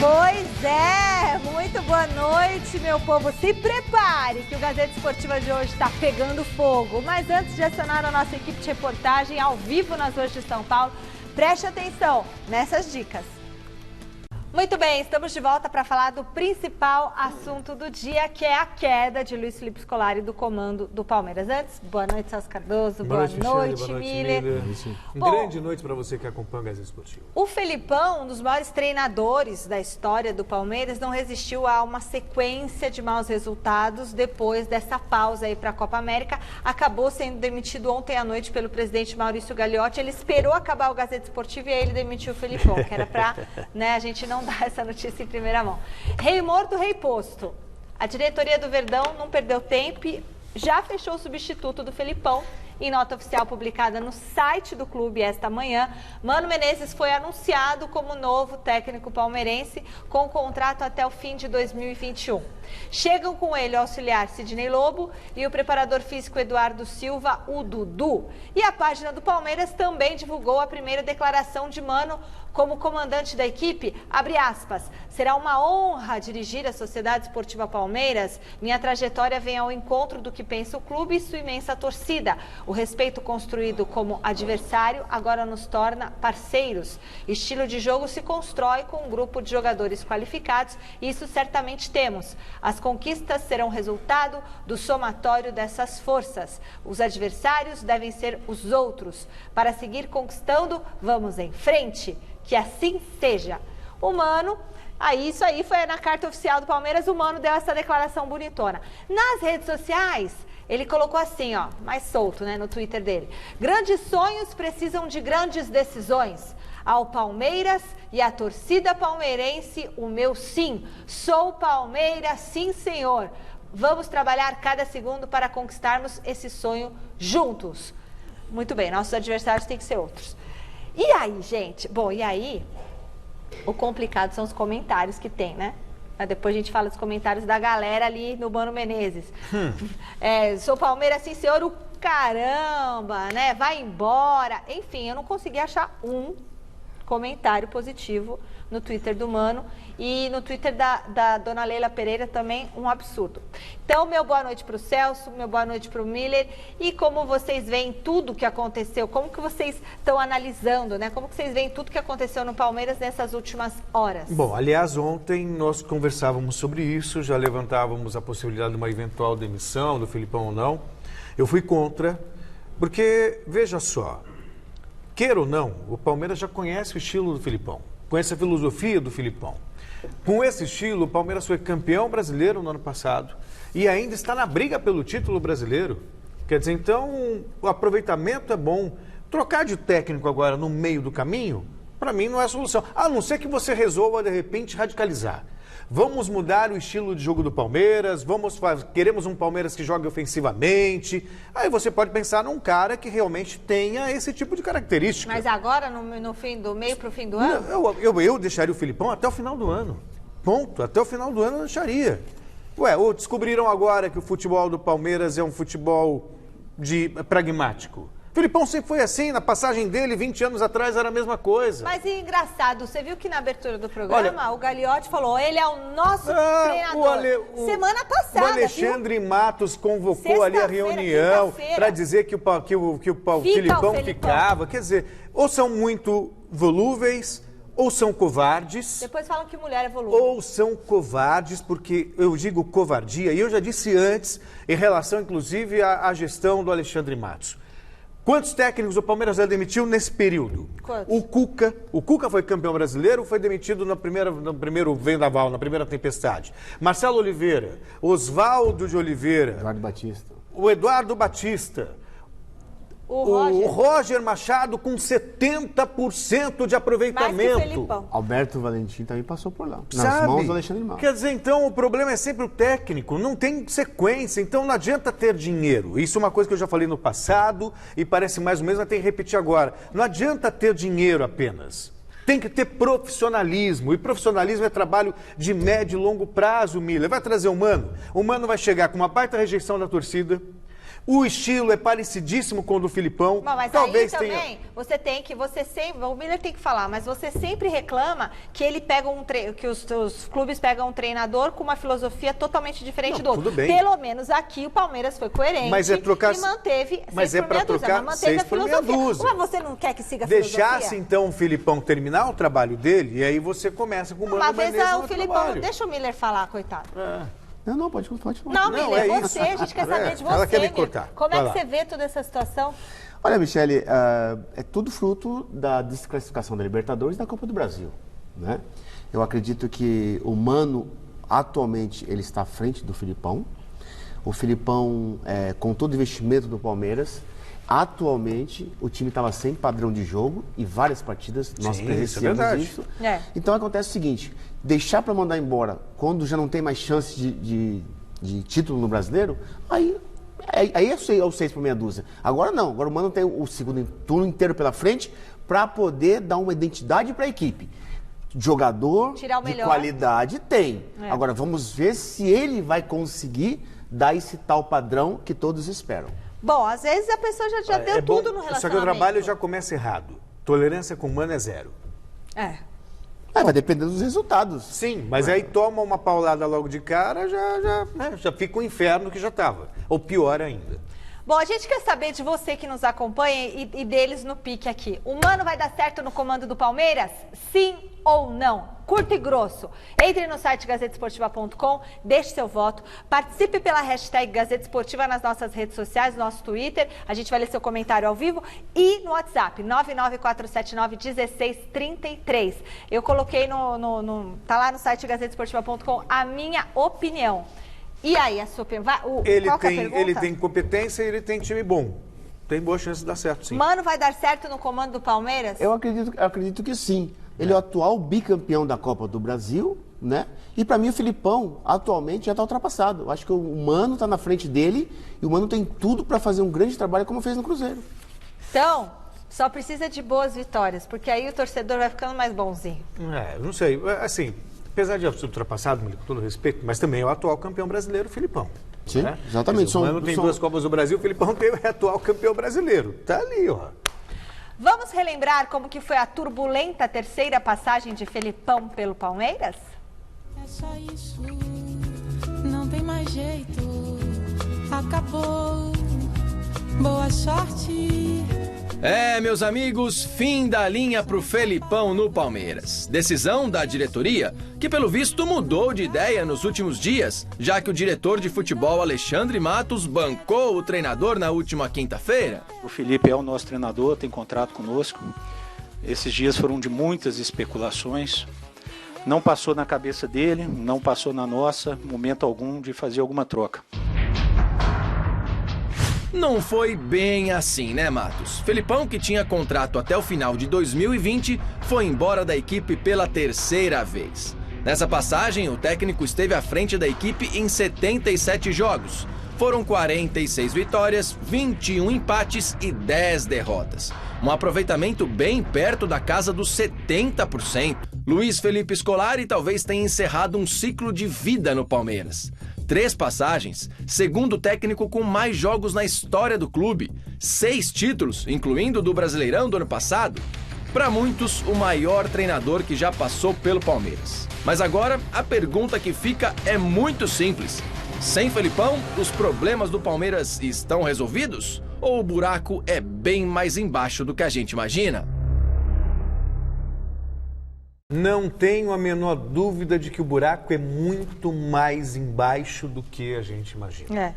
Pois é, muito boa noite, meu povo. Se prepare que o Gazeta Esportiva de hoje está pegando fogo. Mas antes de acionar a nossa equipe de reportagem ao vivo nas ruas de São Paulo, preste atenção nessas dicas. Muito bem, estamos de volta para falar do principal assunto do dia, que é a queda de Luiz Felipe Scolari do comando do Palmeiras. Antes, boa noite, Celso Cardoso, boa noite, Miller. Grande noite para você que acompanha o Gazeta Esportivo. O Felipão, um dos maiores treinadores da história do Palmeiras, não resistiu a uma sequência de maus resultados depois dessa pausa aí para a Copa América. Acabou sendo demitido ontem à noite pelo presidente Maurício Gagliotti. Ele esperou acabar o Gazeta Esportivo e aí ele demitiu o Felipão, que era para a gente não dar essa notícia em primeira mão. Rei morto, rei posto. A diretoria do Verdão não perdeu tempo e já fechou o substituto do Felipão. Em nota oficial publicada no site do clube esta manhã, Mano Menezes foi anunciado como novo técnico palmeirense com contrato até o fim de 2021. Chegam com ele o auxiliar Sidney Lobo e o preparador físico Eduardo Silva, o Dudu. E a página do Palmeiras também divulgou a primeira declaração de Mano como comandante da equipe, abre aspas, será uma honra dirigir a Sociedade Esportiva Palmeiras. Minha trajetória vem ao encontro do que pensa o clube e sua imensa torcida. O respeito construído como adversário agora nos torna parceiros. Estilo de jogo se constrói com um grupo de jogadores qualificados e isso certamente temos. As conquistas serão resultado do somatório dessas forças. Os adversários devem ser os outros. Para seguir conquistando, vamos em frente. Que assim seja. O Mano, isso aí foi na carta oficial do Palmeiras, o Mano deu essa declaração bonitona. Nas redes sociais, ele colocou assim, ó, mais solto, né, no Twitter dele. Grandes sonhos precisam de grandes decisões. Ao Palmeiras e à torcida palmeirense, o meu sim. Sou Palmeiras, sim, senhor. Vamos trabalhar cada segundo para conquistarmos esse sonho juntos. Muito bem, nossos adversários têm que ser outros. E aí, gente? Bom, e aí, o complicado são os comentários que tem, né? Mas depois a gente fala dos comentários da galera ali no Mano Menezes. Sou Palmeiras, sim, senhor, o caramba, né? Vai embora. Enfim, eu não consegui achar um comentário positivo no Twitter do Mano e no Twitter da dona Leila Pereira também um absurdo. Então, meu boa noite para o Celso, meu boa noite para o Miller. E como vocês veem tudo o que aconteceu, como que vocês estão analisando, né? Como que vocês veem tudo que aconteceu no Palmeiras nessas últimas horas? Bom, aliás, ontem nós conversávamos sobre isso, já levantávamos a possibilidade de uma eventual demissão do Felipão ou não. Eu fui contra, porque, veja só, queira ou não, o Palmeiras já conhece o estilo do Felipão, conhece a filosofia do Felipão. Com esse estilo, o Palmeiras foi campeão brasileiro no ano passado e ainda está na briga pelo título brasileiro. Quer dizer, então, o aproveitamento é bom. Trocar de técnico agora no meio do caminho, para mim não é solução. A não ser que você resolva, de repente, radicalizar. Vamos mudar o estilo de jogo do Palmeiras, queremos um Palmeiras que jogue ofensivamente. Aí você pode pensar num cara que realmente tenha esse tipo de característica. Mas agora, no fim do meio para o fim do ano? Eu deixaria o Felipão até o final do ano. Ponto. Até o final do ano eu deixaria. Ou descobriram agora que o futebol do Palmeiras é um futebol pragmático. Felipão sempre foi assim, na passagem dele, 20 anos atrás, era a mesma coisa. Mas engraçado, você viu que na abertura do programa, o Gagliotti falou, ele é o nosso treinador. Semana passada, o Alexandre Matos convocou ali a reunião para dizer que o Felipão ficava. Quer dizer, ou são muito volúveis, ou são covardes. Depois falam que mulher é volúvel. Ou são covardes, porque eu digo covardia, e eu já disse antes, em relação, inclusive, à gestão do Alexandre Matos. Quantos técnicos o Palmeiras já demitiu nesse período? Quantos? O Cuca foi campeão brasileiro, foi demitido no primeiro vendaval, na primeira tempestade. Marcelo Oliveira, Oswaldo de Oliveira. Eduardo Batista. O Eduardo Batista. O Roger Machado com 70% de aproveitamento. Mais que o Felipão. Alberto Valentim também passou por lá. Sabe? Nas mãos do Alexandre Matos. Quer dizer, então, o problema é sempre o técnico, não tem sequência, então não adianta ter dinheiro. Isso é uma coisa que eu já falei no passado e parece mais ou menos, mas tem que repetir agora. Não adianta ter dinheiro apenas. Tem que ter profissionalismo, e profissionalismo é trabalho de médio e longo prazo, Miller. Vai trazer o Mano vai chegar com uma baita rejeição da torcida, O estilo é parecidíssimo com o do Filipão. Mas talvez aí também, o Miller tem que falar, mas você sempre reclama que ele pega que os clubes pegam um treinador com uma filosofia totalmente diferente do outro. Tudo bem. Pelo menos aqui o Palmeiras foi coerente e manteve mas é para trocar manteve a filosofia. Mas você não quer que siga a filosofia? Deixasse então o Filipão terminar o trabalho dele e aí você começa com o Mano Menezes. Uma vez o Filipão, deixa o Miller falar, coitado. Não, pode falar. Não, Miller, você, a gente quer saber de você. Ela quer me cortar. Como é que você vê toda essa situação? Olha, Michele, é tudo fruto da desclassificação da Libertadores e da Copa do Brasil, né? Eu acredito que o Mano, atualmente, ele está à frente do Filipão. O Filipão, com todo o investimento do Palmeiras, atualmente o time estava sem padrão de jogo e várias partidas nós presenciamos isso. Então acontece o seguinte, deixar para mandar embora quando já não tem mais chance de título no Brasileiro, aí é o 6 por meia dúzia. Agora não, agora o Mano tem o segundo turno inteiro pela frente para poder dar uma identidade para a equipe. Jogador de qualidade tem. Agora vamos ver se ele vai conseguir dar esse tal padrão que todos esperam. Bom, às vezes a pessoa já deu tudo no relacionamento. Só que o trabalho já começa errado. Tolerância com o Mano é 0. Vai depender dos resultados. Sim, mas aí toma uma paulada logo de cara, já fica o inferno que já estava. Ou pior ainda. Bom, a gente quer saber de você que nos acompanha e deles no pique aqui. O Mano vai dar certo no comando do Palmeiras? Sim ou não? Curto e grosso. Entre no site gazetesportiva.com, deixe seu voto, participe pela hashtag Gazeta Esportiva nas nossas redes sociais, no nosso Twitter, a gente vai ler seu comentário ao vivo, e no WhatsApp, 994791633. Eu coloquei tá lá no site gazetesportiva.com a minha opinião. E aí, a sua opinião? Ele tem competência e ele tem time bom. Tem boa chance de dar certo, sim. Mano, vai dar certo no comando do Palmeiras? Eu acredito que sim. Ele é o atual bicampeão da Copa do Brasil, né? E para mim o Filipão atualmente já está ultrapassado. Eu acho que o Mano está na frente dele e o Mano tem tudo para fazer um grande trabalho como fez no Cruzeiro. Então, só precisa de boas vitórias, porque aí o torcedor vai ficando mais bonzinho. Não sei, assim, apesar de ser ultrapassado, com todo respeito, mas também é o atual campeão brasileiro, o Filipão. Sim, exatamente. Dizer, o Mano tem 2 Copas do Brasil, o Filipão é atual campeão brasileiro. Tá ali, ó. Vamos relembrar como que foi a turbulenta terceira passagem de Felipão pelo Palmeiras? É só isso, não tem mais jeito, acabou, boa sorte. Meus amigos, fim da linha pro Felipão no Palmeiras. Decisão da diretoria, que pelo visto mudou de ideia nos últimos dias, já que o diretor de futebol Alexandre Matos bancou o treinador na última quinta-feira. O Felipe é o nosso treinador, tem contrato conosco. Esses dias foram de muitas especulações. Não passou na cabeça dele, não passou na nossa, momento algum de fazer alguma troca. Não foi bem assim, né, Matos? Felipão, que tinha contrato até o final de 2020, foi embora da equipe pela terceira vez. Nessa passagem, o técnico esteve à frente da equipe em 77 jogos. Foram 46 vitórias, 21 empates e 10 derrotas. Um aproveitamento bem perto da casa dos 70%. Luiz Felipe Scolari talvez tenha encerrado um ciclo de vida no Palmeiras. 3 passagens, segundo técnico com mais jogos na história do clube, 6 títulos, incluindo o do Brasileirão do ano passado. Para muitos, o maior treinador que já passou pelo Palmeiras. Mas agora, a pergunta que fica é muito simples. Sem Felipão, os problemas do Palmeiras estão resolvidos? Ou o buraco é bem mais embaixo do que a gente imagina? Não tenho a menor dúvida de que o buraco é muito mais embaixo do que a gente imagina.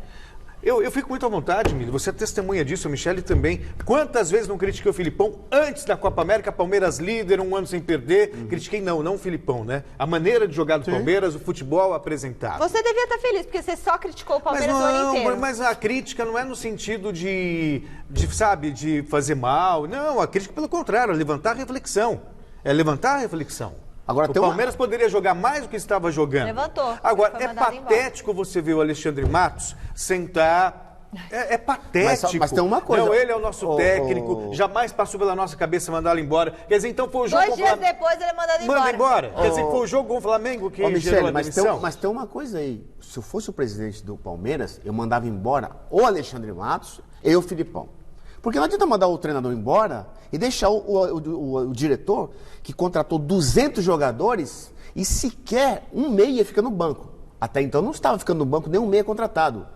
Eu fico muito à vontade, Mili, você é testemunha disso, a Michele também. Quantas vezes não critiquei o Filipão antes da Copa América, Palmeiras líder, 1 ano sem perder. Critiquei não o Filipão, né? A maneira de jogar do Palmeiras, o futebol apresentado. Você devia estar feliz, porque você só criticou o Palmeiras o ano inteiro. Mas a crítica não é no sentido de fazer mal. Não, a crítica pelo contrário, é levantar a reflexão. É levantar a reflexão. Agora, o Palmeiras poderia jogar mais do que estava jogando. Levantou. Agora, é patético você ver o Alexandre Matos sentar É patético. Mas tem uma coisa. Não, ele é o nosso técnico, jamais passou pela nossa cabeça mandá-lo embora. Quer dizer, então foi o jogo... 2 dias depois ele é mandado embora. Manda embora. Quer dizer, foi o jogo com o Flamengo que gerou Michele, a demissão. mas tem uma coisa aí. Se eu fosse o presidente do Palmeiras, eu mandava embora o Alexandre Matos e o Filipão. Porque não adianta mandar o treinador embora e deixar o diretor, que contratou 200 jogadores, e sequer um meia fica no banco. Até então não estava ficando no banco nem um meia contratado.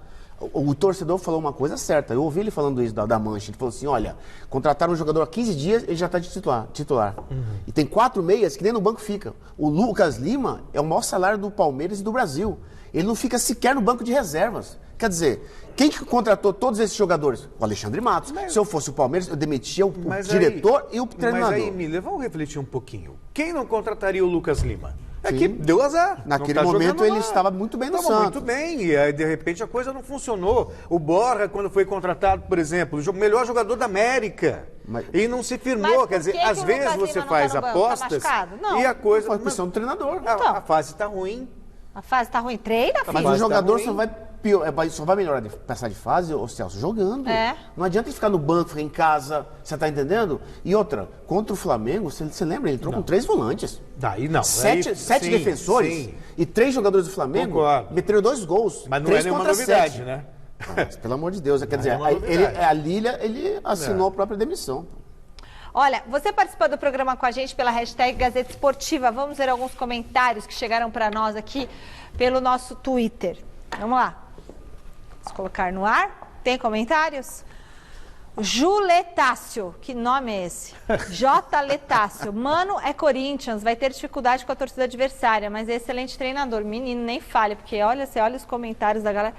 O torcedor falou uma coisa certa. Eu ouvi ele falando isso da Mancha. Ele falou assim, olha, contrataram um jogador há 15 dias, ele já está de titular. E tem 4 meias que nem no banco fica. O Lucas Lima é o maior salário do Palmeiras e do Brasil. Ele não fica sequer no banco de reservas. Quer dizer, quem que contratou todos esses jogadores? O Alexandre Matos. Se eu fosse o Palmeiras, eu demitia o diretor e o treinador. Mas aí, Miller, vamos refletir um pouquinho. Quem não contrataria o Lucas Lima? É que deu azar. Naquele momento ele estava muito bem no Santos. Muito bem, e aí de repente a coisa não funcionou. O Borja, quando foi contratado, por exemplo, o melhor jogador da América. E não se firmou. Quer dizer, às vezes você faz apostas e a coisa... Foi questão do treinador. A fase está ruim. A fase está ruim. Treina, filho. Mas o jogador só vai melhorar de passar de fase, ô Celso, jogando. Não adianta ele ficar no banco, ficar em casa, você tá entendendo? E outra, contra o Flamengo, você lembra? Ele entrou com 3 volantes. Daí não. 7 defensores e 3 jogadores do Flamengo meteram 2 gols. Mas não é nenhuma novidade, 7. Né? Mas, pelo amor de Deus, quer dizer, a Lília, ele assinou a própria demissão. Olha, você participou do programa com a gente pela hashtag Gazeta Esportiva. Vamos ver alguns comentários que chegaram para nós aqui pelo nosso Twitter. Vamos lá. Vamos colocar no ar. Tem comentários? Juletácio. Que nome é esse? J. Letácio. Mano é Corinthians. Vai ter dificuldade com a torcida adversária, mas é excelente treinador. Menino, nem falha, porque olha, você olha os comentários da galera.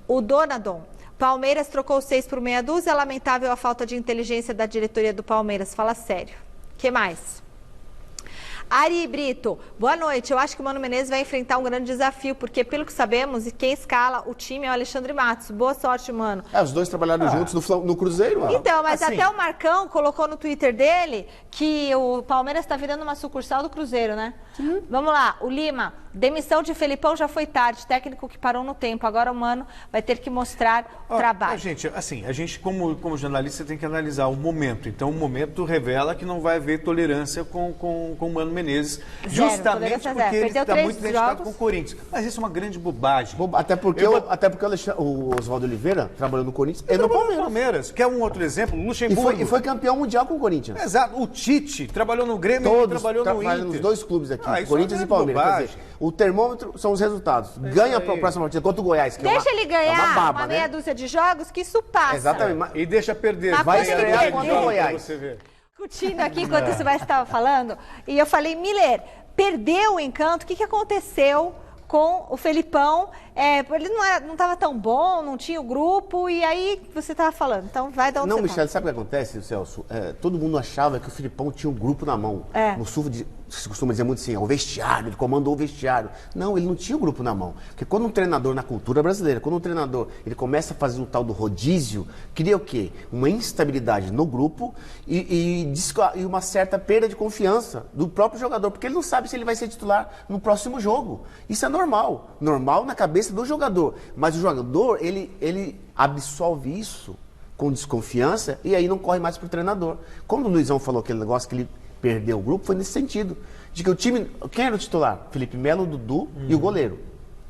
O Donadon. Palmeiras trocou 6 por meia dúzia. Lamentável a falta de inteligência da diretoria do Palmeiras. Fala sério. O que mais? Ari Brito, boa noite. Eu acho que o Mano Menezes vai enfrentar um grande desafio, porque pelo que sabemos, e quem escala o time é o Alexandre Matos. Boa sorte, Mano. Os dois trabalharam juntos no Cruzeiro. Então, mas assim, até o Marcão colocou no Twitter dele que o Palmeiras está virando uma sucursal do Cruzeiro, né? Sim. Vamos lá, o Lima. Demissão de Felipão já foi tarde, técnico que parou no tempo. Agora o Mano vai ter que mostrar trabalho. Gente, assim, a gente como jornalista tem que analisar o momento. Então o momento revela que não vai haver tolerância com o Mano Menezes, justamente porque ele está muito identificado com o Corinthians. Mas isso é uma grande bobagem. Até porque o Oswaldo Oliveira trabalhou no Corinthians e no Palmeiras. Quer um outro exemplo? Luxemburgo. E foi campeão mundial com o Corinthians. Exato. O Tite trabalhou no Grêmio e trabalhou no Inter. Nos 2 clubes aqui, Corinthians e Palmeiras. O termômetro são os resultados. Ganha para a próxima partida contra o Goiás. Deixa ele ganhar uma meia dúzia de jogos, que isso passa. Exatamente. E deixa perder. Vai estrear contra o Goiás. Você vê. Discutindo aqui enquanto o Silvestre estava falando, e eu falei, Miller, perdeu o encanto, o que aconteceu com o Felipão? Ele não estava tão bom, não tinha o grupo, e aí você estava falando, então vai dar um Não, Michele, sabe o que acontece, Celso? Todo mundo achava que o Felipão tinha um grupo na mão. No Sul, se costuma dizer muito assim, o vestiário, ele comandou o vestiário. Não, ele não tinha o grupo na mão. Porque quando um treinador, na cultura brasileira, quando um treinador ele começa a fazer um tal do rodízio, cria o quê? Uma instabilidade no grupo e uma certa perda de confiança do próprio jogador, porque ele não sabe se ele vai ser titular no próximo jogo. Isso é normal. Normal na cabeça do jogador. Mas o jogador, ele absolve isso com desconfiança e aí não corre mais pro treinador. Quando o Luizão falou aquele negócio que ele perdeu o grupo, foi nesse sentido. De que o time... Quem era o titular? Felipe Melo, o Dudu e o goleiro.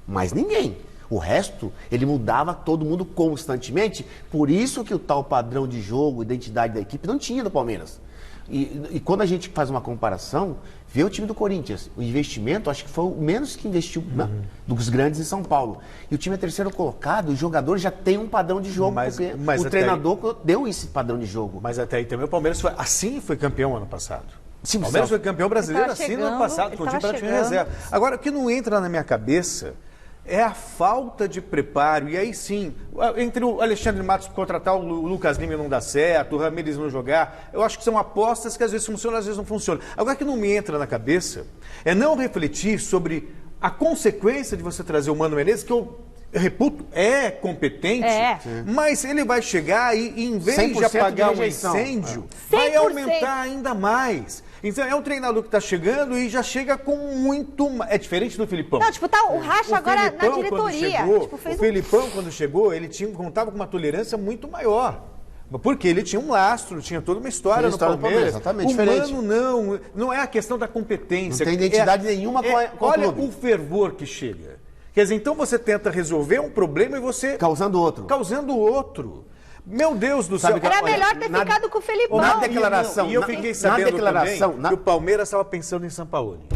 Mais ninguém. O resto, ele mudava todo mundo constantemente. Por isso que o tal padrão de jogo, identidade da equipe, não tinha do Palmeiras. E quando a gente faz uma comparação, vê o time do Corinthians. O investimento, acho que foi o menos que investiu dos grandes em São Paulo. E o time é 3º colocado, os jogadores já têm um padrão de jogo, porque o treinador deu esse padrão de jogo. Mas até aí também o Palmeiras foi campeão ano passado. Sim, o Palmeiras foi campeão brasileiro assim no ano passado, com o time praticamente reserva. Agora, o que não entra na minha cabeça é a falta de preparo. E aí sim, entre o Alexandre Matos contratar o Lucas Lima não dá certo, o Ramírez não jogar, eu acho que são apostas que às vezes funcionam, às vezes não funcionam. Agora, o que não me entra na cabeça é não refletir sobre a consequência de você trazer o Mano Menezes, que eu reputo, é competente, mas ele vai chegar e em vez de apagar um incêndio, vai aumentar ainda mais. Então é um treinador que está chegando e já chega com muito... É diferente do Filipão. Não, tipo, tá o racha agora Filipão, na diretoria. Chegou, Tipo, fez o Filipão, quando chegou, ele contava com uma tolerância muito maior. Porque ele tinha um lastro, tinha toda uma história no Palmeiras. Exatamente, o Mano não é a questão da competência. Não tem identidade nenhuma com o olha clube. o fervor que chega. Quer dizer, então você tenta resolver um problema e você... Causando outro. Meu Deus do céu. Era melhor ter ficado com o Felipão. Na declaração... E eu fiquei sabendo também que o Palmeiras estava pensando em Sampaoli.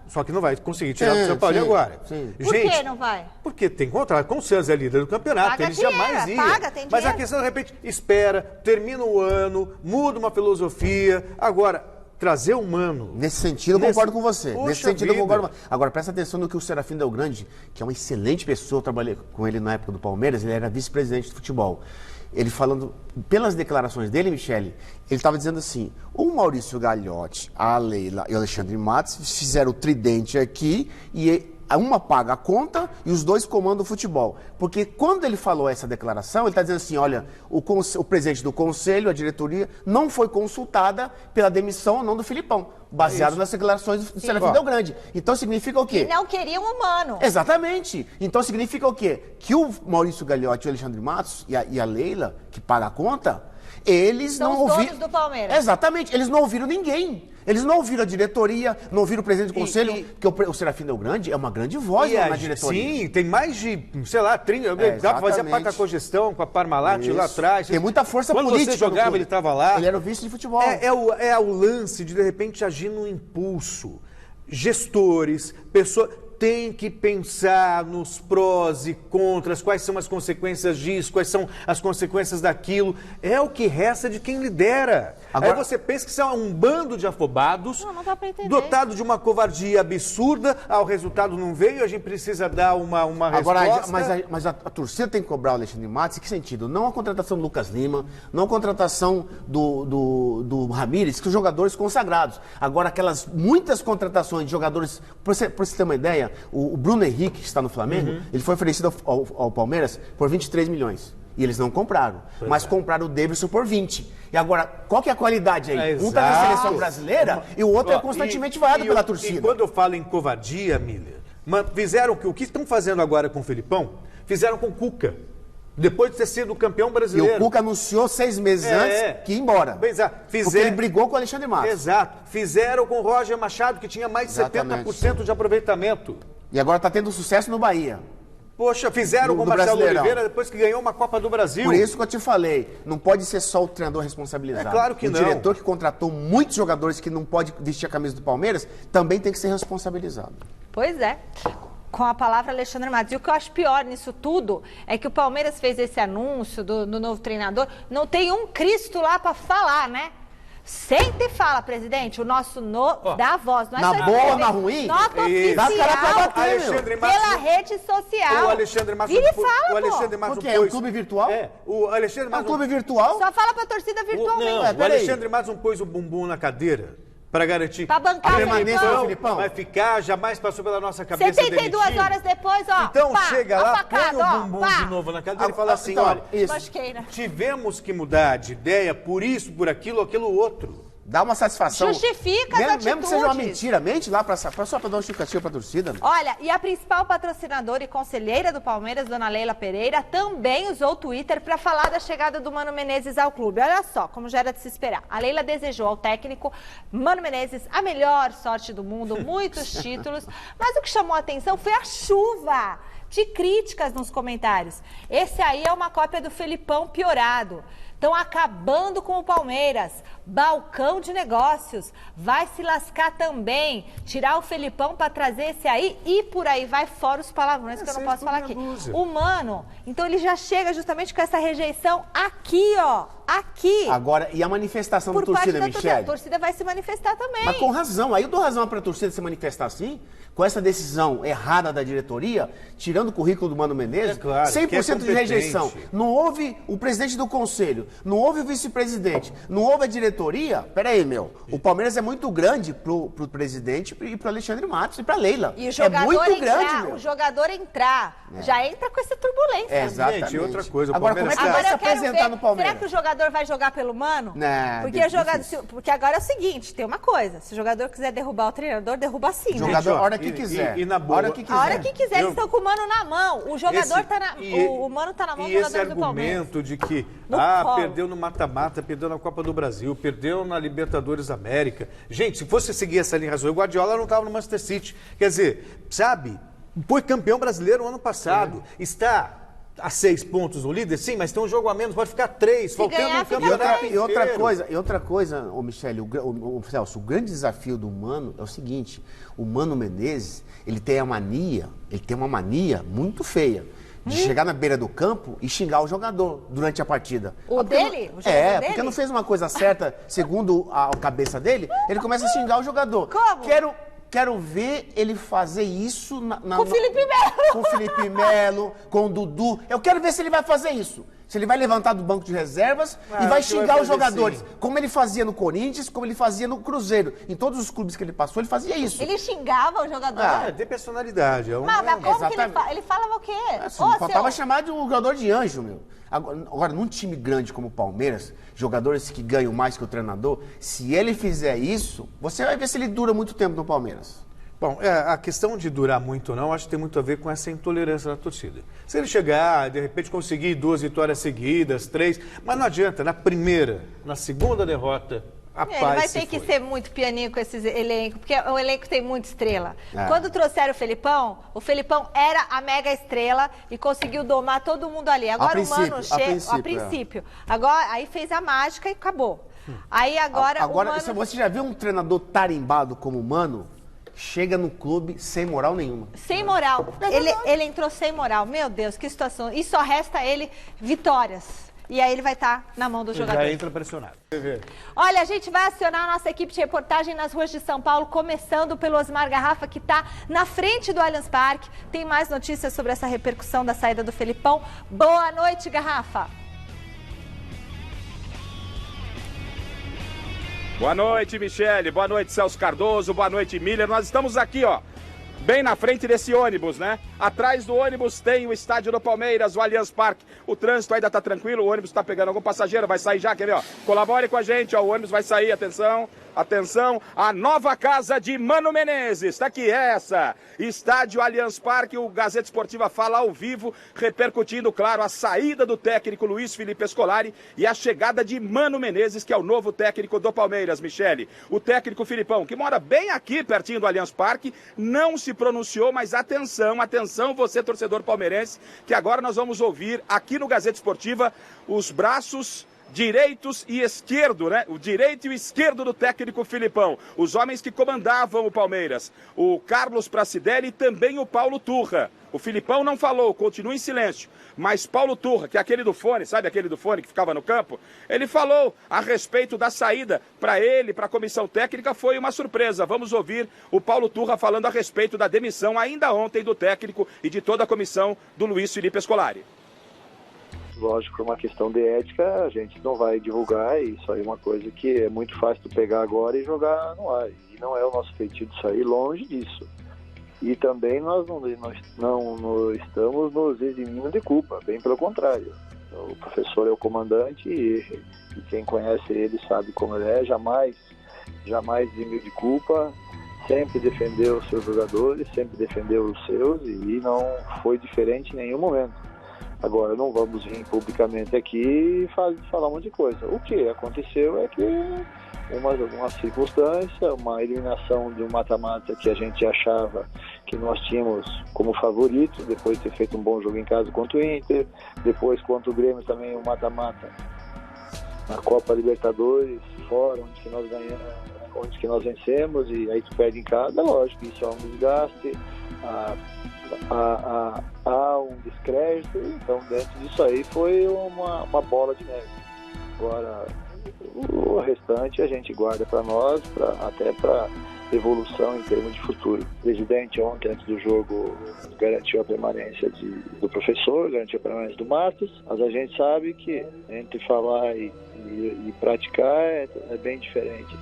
Só que não vai conseguir tirar o Sampaoli agora. Sim. Por que não vai? Porque tem contrato com o Santos, é líder do campeonato. Paga Eles dinheiro, jamais iam. paga, tem Mas a dinheiro. questão, de repente, espera, termina o ano, muda uma filosofia. Agora, trazer o Mano... Nesse sentido, eu concordo com você. Poxa Nesse sentido, eu vida. concordo. Agora, presta atenção no que o Serafim Del Grande, que é uma excelente pessoa, eu trabalhei com ele na época do Palmeiras, ele era vice-presidente de futebol. Ele falando, pelas declarações dele, Michele, ele estava dizendo assim, o Maurício Gagliotti, a Leila e o Alexandre Matos fizeram o tridente aqui e uma paga a conta e os dois comandam o futebol. Porque quando ele falou essa declaração, ele está dizendo assim, olha, o presidente do conselho, a diretoria, não foi consultada pela demissão ou não do Filipão, baseado nas declarações do Serafim Del Grande. Então significa o quê? E não queriam o Mano. Exatamente. Então significa o quê? Que o Maurício Gagliotti e o Alexandre Matos e a Leila, que paga a conta, eles São não os ouviram... donos do Palmeiras. Exatamente. Eles não ouviram ninguém. Eles não ouviram a diretoria, não ouviram o presidente do conselho, porque o Serafim Del Grande é uma grande voz na diretoria. Sim, tem mais de, sei lá, 30... dá pra fazer a pacta cogestão com a Parmalat lá atrás. Tem muita força Quando política. Quando você jogava, ele estava lá. Ele era o vice de futebol. É o lance de repente, agir no impulso. Gestores, pessoas... Tem que pensar nos prós e contras, quais são as consequências disso, quais são as consequências daquilo. É o que resta de quem lidera. Agora, aí você pensa que são um bando de afobados, não dá pra entender. dotado de uma covardia absurda, o resultado não veio, a gente precisa dar uma resposta. Mas a torcida tem que cobrar o Alexandre Matos, em que sentido? Não a contratação do Lucas Lima, não a contratação do Ramírez, que são jogadores consagrados. Agora, aquelas muitas contratações de jogadores, para você ter uma ideia, o Bruno Henrique, que está no Flamengo, ele foi oferecido ao Palmeiras por 23 milhões. E eles não compraram. Mas compraram o Davidson por 20. E agora, qual que é a qualidade aí? Um está na seleção brasileira e o outro é constantemente vaiado pela torcida. E quando eu falo em covardia, Miller, fizeram o que estão fazendo agora com o Filipão, fizeram com o Cuca. Depois de ter sido campeão brasileiro. E o Cuca anunciou 6 meses antes que ia embora. Porque ele brigou com o Alexandre Matos. Exato. Fizeram com o Roger Machado, que tinha mais de 70% de aproveitamento. E agora está tendo sucesso no Bahia. Poxa, fizeram com o Marcelo Oliveira depois que ganhou uma Copa do Brasil. Por isso que eu te falei, não pode ser só o treinador responsabilizado. É claro que não. O diretor que contratou muitos jogadores que não pode vestir a camisa do Palmeiras também tem que ser responsabilizado. Pois é. Com a palavra Alexandre Matos. E o que eu acho pior nisso tudo é que o Palmeiras fez esse anúncio do novo treinador, não tem um Cristo lá para falar, né? Senta e fala, presidente, o nosso dá a voz. Não é na boa ou na ruim? Nota oficial pela rede social. O Alexandre Matos vira e fala, o Alexandre Matos é um clube virtual? O Alexandre Matos é um clube virtual? Só fala pra torcida virtualmente. O Alexandre Matos não pôs o bumbum na cadeira para garantir pra bancar a permanência do Filipão. Vai ficar, jamais passou pela nossa cabeça 72 demitir. horas depois, ó. Então chega lá, põe o bumbum de novo na cadeira e fala assim, olha, tivemos que mudar de ideia por isso, por aquilo outro. Dá uma satisfação. Justifica as atitudes. Mesmo que seja uma mentira, mente lá só para dar uma justificativa para a torcida. Olha, e a principal patrocinadora e conselheira do Palmeiras, dona Leila Pereira, também usou o Twitter para falar da chegada do Mano Menezes ao clube. Olha só, como já era de se esperar. A Leila desejou ao técnico Mano Menezes a melhor sorte do mundo, muitos títulos, mas o que chamou a atenção foi a chuva de críticas nos comentários. Esse aí é uma cópia do Felipão piorado. Estão acabando com o Palmeiras. Balcão de negócios. Vai se lascar também. Tirar o Felipão para trazer esse aí e por aí vai, fora os palavrões que eu não posso falar aqui. O Mano, então ele já chega justamente com essa rejeição aqui, ó. Aqui. Agora, e a manifestação da torcida, Michele? A torcida vai se manifestar também. Mas com razão. Aí eu dou razão para a torcida se manifestar assim, com essa decisão errada da diretoria, tirando o currículo do Mano Menezes, 100% de rejeição. Não houve o presidente do conselho, não houve o vice-presidente, não houve a diretoria. Peraí, o Palmeiras é muito grande pro presidente e pro Alexandre Matos e pra Leila. E o jogador é muito grande, o jogador entrar, já entra com essa turbulência. Exatamente. Gente, outra coisa, agora, como é que vai se apresentar no Palmeiras? Será que o jogador jogador vai jogar pelo Mano? Não, Porque agora é o seguinte, tem uma coisa, se o jogador quiser derrubar o treinador, derruba sim, né? Jogador, a hora que quiser. E na boa, a hora que quiser. A hora que quiser, eles estão com o Mano na mão. O jogador o Mano tá na mão do jogador do Palmeiras. E esse argumento de que colo. perdeu no mata-mata, perdeu na Copa do Brasil, perdeu na Libertadores América. Gente, se fosse seguir essa linha razoável, o Guardiola não estava no Manchester City. Quer dizer, sabe, foi campeão brasileiro no ano passado. Está a 6 pontos no líder, sim, mas tem um jogo a menos, pode ficar 3, faltando um campeonato E outra coisa, ô Michele, Celso, o grande desafio do Mano é o seguinte, o Mano Menezes, ele tem uma mania muito feia de chegar na beira do campo e xingar o jogador durante a partida. O dele? O jogador dele? Porque não fez uma coisa certa, segundo a cabeça dele, ele começa a xingar o jogador. Como? Quero ver ele fazer isso com o Felipe Melo. Com o Felipe Melo, com o Dudu. Eu quero ver se ele vai fazer isso. Se ele vai levantar do banco de reservas e vai xingar os jogadores. Sim. Como ele fazia no Corinthians, como ele fazia no Cruzeiro. Em todos os clubes que ele passou, ele fazia isso. Ele xingava o jogador? Tem personalidade. Mas como que ele falava o quê? Faltava chamar de um jogador de anjo, meu. Agora, num time grande como o Palmeiras, jogadores que ganham mais que o treinador, se ele fizer isso, você vai ver se ele dura muito tempo no Palmeiras. Bom, a questão de durar muito ou não, acho que tem muito a ver com essa intolerância da torcida. Se ele chegar, de repente conseguir 2 vitórias seguidas, 3, mas não adianta, na primeira, na segunda derrota, a paz ele vai ter que ser muito pianinho com esses elencos, porque o elenco tem muita estrela. Quando trouxeram o Felipão era a mega estrela e conseguiu domar todo mundo ali. Agora o Mano chega, a princípio. Agora, aí fez a mágica e acabou. Aí agora se você já viu um treinador tarimbado como o Mano, chega no clube sem moral nenhuma. Sem moral. Ele entrou sem moral. Meu Deus, que situação. E só resta ele vitórias. E aí ele vai estar na mão do jogador. Já entra pressionado. Olha, a gente vai acionar a nossa equipe de reportagem nas ruas de São Paulo, começando pelo Osmar Garrafa, que está na frente do Allianz Parque. Tem mais notícias sobre essa repercussão da saída do Felipão. Boa noite, Garrafa. Boa noite, Michele. Boa noite, Celso Cardoso. Boa noite, Miller. Nós estamos aqui, bem na frente desse ônibus, né? Atrás do ônibus tem o estádio do Palmeiras, o Allianz Parque. O trânsito ainda tá tranquilo, o ônibus tá pegando algum passageiro, vai sair já, quer ver, Colabore com a gente, o ônibus vai sair, atenção. Atenção, a nova casa de Mano Menezes, está aqui essa, estádio Allianz Parque, o Gazeta Esportiva fala ao vivo, repercutindo, claro, a saída do técnico Luiz Felipe Scolari e a chegada de Mano Menezes, que é o novo técnico do Palmeiras, Michele. O técnico Filipão, que mora bem aqui, pertinho do Allianz Parque, não se pronunciou, mas atenção, atenção você, torcedor palmeirense, que agora nós vamos ouvir aqui no Gazeta Esportiva os braços direitos e esquerdo, né? O direito e o esquerdo do técnico Filipão. Os homens que comandavam o Palmeiras. O Carlos Pracidelli e também o Paulo Turra. O Filipão não falou, continua em silêncio. Mas Paulo Turra, que é aquele do fone, sabe aquele do fone que ficava no campo? Ele falou a respeito da saída. Para ele, para a comissão técnica, foi uma surpresa. Vamos ouvir o Paulo Turra falando a respeito da demissão ainda ontem do técnico e de toda a comissão do Luiz Felipe Scolari. Lógico, por uma questão de ética, a gente não vai divulgar, e isso aí é uma coisa que é muito fácil de pegar agora e jogar no ar. E não é o nosso feitio de sair, longe disso. E também nós não estamos nos eximindo de culpa, bem pelo contrário. O professor é o comandante e quem conhece ele sabe como ele é, jamais eximiu de culpa, sempre defendeu os seus jogadores, sempre defendeu os seus e não foi diferente em nenhum momento. Agora, não vamos vir publicamente aqui e falar um monte de coisa. O que aconteceu é que uma circunstância, uma eliminação de um mata-mata que a gente achava que nós tínhamos como favorito, depois de ter feito um bom jogo em casa contra o Inter, depois contra o Grêmio também um mata-mata na Copa Libertadores, fora, onde que nós ganhamos, onde que nós vencemos, e aí tu perde em casa, lógico, isso é um desgaste, há um descrédito, então dentro disso aí foi uma bola de neve. Agora, o restante a gente guarda para nós, até para evolução em termos de futuro. O presidente ontem, antes do jogo, garantiu a permanência do professor, garantiu a permanência do Matos, mas a gente sabe que entre falar e praticar é bem diferente.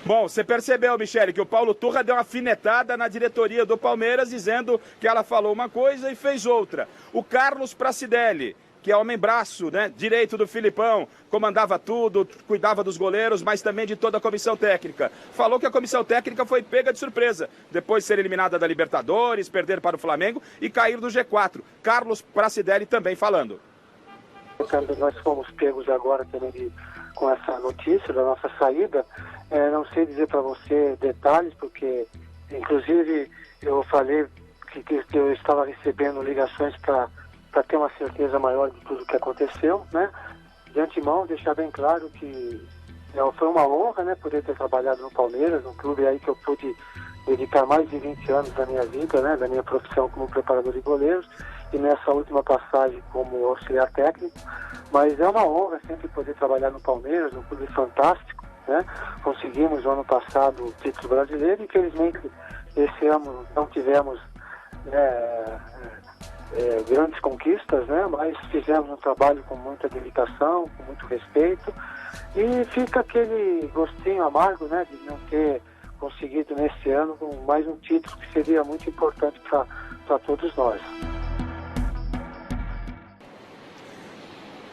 Bom, você percebeu, Michele, que o Paulo Turra deu uma afinetada na diretoria do Palmeiras, dizendo que ela falou uma coisa e fez outra. O Carlos Pracidelli, que é homem-braço, né, direito do Filipão, comandava tudo, cuidava dos goleiros, mas também de toda a comissão técnica. Falou que a comissão técnica foi pega de surpresa, depois de ser eliminada da Libertadores, perder para o Flamengo e cair do G4. Carlos Pracidelli também falando. Nós fomos pegos agora também com essa notícia da nossa saída. Não sei dizer para você detalhes, porque inclusive eu falei que eu estava recebendo ligações para ter uma certeza maior de tudo que aconteceu, né? De antemão, deixar bem claro que foi uma honra, né, poder ter trabalhado no Palmeiras, um clube aí que eu pude dedicar mais de 20 anos da minha vida, né, da minha profissão como preparador de goleiros, e nessa última passagem como auxiliar técnico. Mas é uma honra sempre poder trabalhar no Palmeiras, um clube fantástico, né? Conseguimos no ano passado o título brasileiro, e infelizmente esse ano não tivemos grandes conquistas, né? Mas fizemos um trabalho com muita dedicação, com muito respeito, e fica aquele gostinho amargo, né, de não ter conseguido nesse ano mais um título que seria muito importante para todos nós.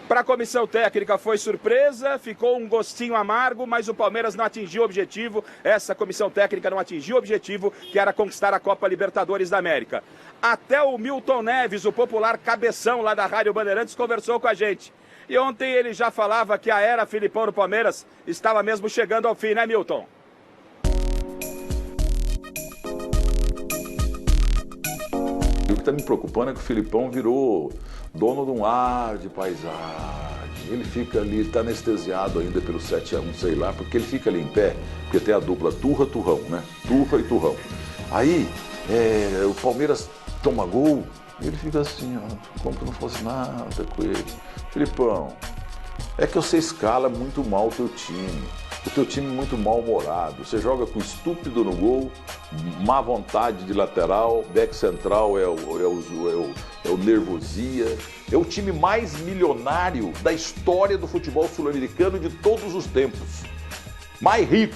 Para a comissão técnica foi surpresa, ficou um gostinho amargo, mas o Palmeiras não atingiu o objetivo, essa comissão técnica não atingiu o objetivo, que era conquistar a Copa Libertadores da América. Até o Milton Neves, o popular cabeção lá da Rádio Bandeirantes, conversou com a gente. E ontem ele já falava que a era Filipão no Palmeiras estava mesmo chegando ao fim, né, Milton? O que está me preocupando é que o Filipão virou dono de um ar de paisagem. Ele fica ali, está anestesiado ainda pelo 7-1, sei lá, porque ele fica ali em pé, porque tem a dupla Turra-Turrão, né? Turra e Turrão. Aí, o Palmeiras toma gol, e ele fica assim, ó, como se não fosse nada com ele. Filipão, é que você escala muito mal o teu time. O teu time muito mal-humorado. Você joga com estúpido no gol, má vontade de lateral, back central é o nervosia. É o time mais milionário da história do futebol sul-americano de todos os tempos. Mais rico.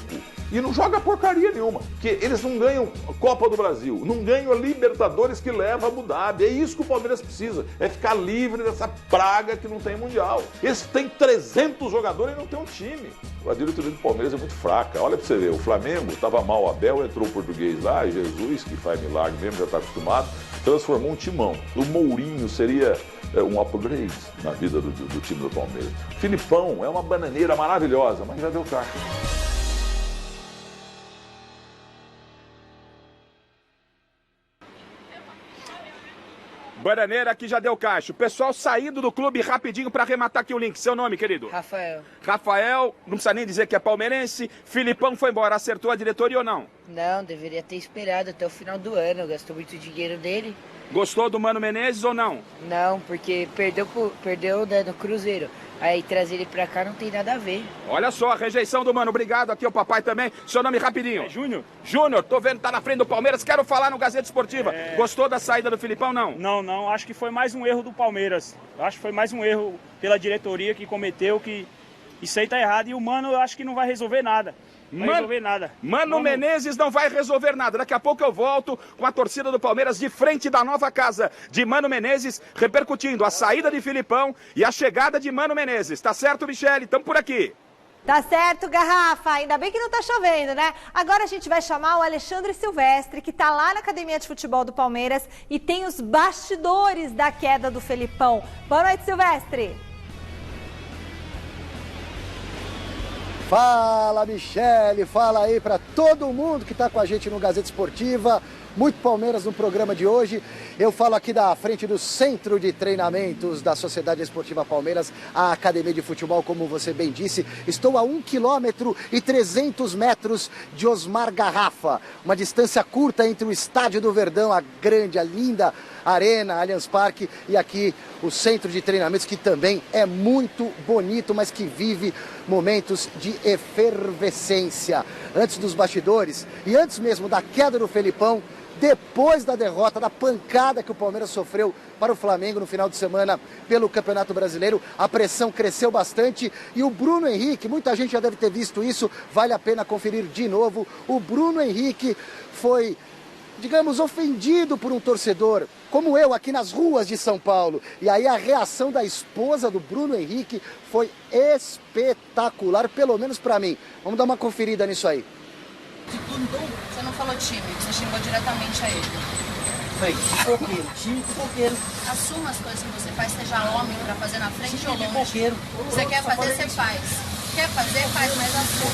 E não joga porcaria nenhuma. Porque eles não ganham a Copa do Brasil, não ganham a Libertadores que leva a Abu Dhabi. É isso que o Palmeiras precisa. É ficar livre dessa praga que não tem Mundial. Eles têm 300 jogadores e não tem um time. A diretoria do Palmeiras é muito fraca. Olha pra você ver, o Flamengo estava mal, o Abel, entrou o português lá, Jesus, que faz milagre mesmo, já está acostumado, transformou um timão. O Mourinho seria um upgrade na vida do time do Palmeiras. Filipão é uma bananeira maravilhosa, mas já deu caixa. Bananeira que já deu caixa. O pessoal saindo do clube rapidinho para arrematar aqui o link. Seu nome, querido? Rafael. Rafael, não precisa nem dizer que é palmeirense. Filipão foi embora. Acertou a diretoria ou não? Não, deveria ter esperado até o final do ano. Gastou muito dinheiro dele. Gostou do Mano Menezes ou não? Não, porque perdeu no Cruzeiro. Aí trazer ele pra cá não tem nada a ver. Olha só, a rejeição do Mano. Obrigado, aqui o papai também. Seu nome rapidinho. Júnior. Júnior, tô vendo que tá na frente do Palmeiras. Quero falar no Gazeta Esportiva. Gostou da saída do Filipão, não? Não. Acho que foi mais um erro do Palmeiras. Acho que foi mais um erro pela diretoria que cometeu, que isso aí tá errado. E o Mano, eu acho que não vai resolver nada. Não vai resolver nada. Mano Menezes não vai resolver nada. Daqui a pouco eu volto com a torcida do Palmeiras de frente da nova casa de Mano Menezes, repercutindo a saída de Filipão e a chegada de Mano Menezes. Tá certo, Michele? Tamo por aqui. Tá certo, Garrafa. Ainda bem que não tá chovendo, né? Agora a gente vai chamar o Alexandre Silvestre, que tá lá na Academia de Futebol do Palmeiras e tem os bastidores da queda do Felipão. Boa noite, Silvestre. Fala, Michele, fala aí para todo mundo que está com a gente no Gazeta Esportiva. Muito Palmeiras no programa de hoje. Eu falo aqui da frente do Centro de Treinamentos da Sociedade Esportiva Palmeiras, a Academia de Futebol, como você bem disse. Estou a 1 km e 300 metros de Osmar Garrafa. Uma distância curta entre o Estádio do Verdão, a grande, a linda Arena, Allianz Parque, e aqui o Centro de Treinamentos, que também é muito bonito, mas que vive momentos de efervescência. Antes dos bastidores e antes mesmo da queda do Felipão, depois da derrota, da pancada que o Palmeiras sofreu para o Flamengo no final de semana pelo Campeonato Brasileiro. A pressão cresceu bastante e o Bruno Henrique, muita gente já deve ter visto isso, vale a pena conferir de novo. O Bruno Henrique foi, digamos, ofendido por um torcedor, como eu, aqui nas ruas de São Paulo. E aí a reação da esposa do Bruno Henrique foi espetacular, pelo menos para mim. Vamos dar uma conferida nisso aí. Você não falou time, você xingou diretamente a ele. Foi pipoqueiro, time pipoqueiro. Assuma as coisas que você faz, seja homem pra fazer na frente ou longe. Pipoqueiro. Você quer fazer, você faz. Quer fazer, faz, mas assuma.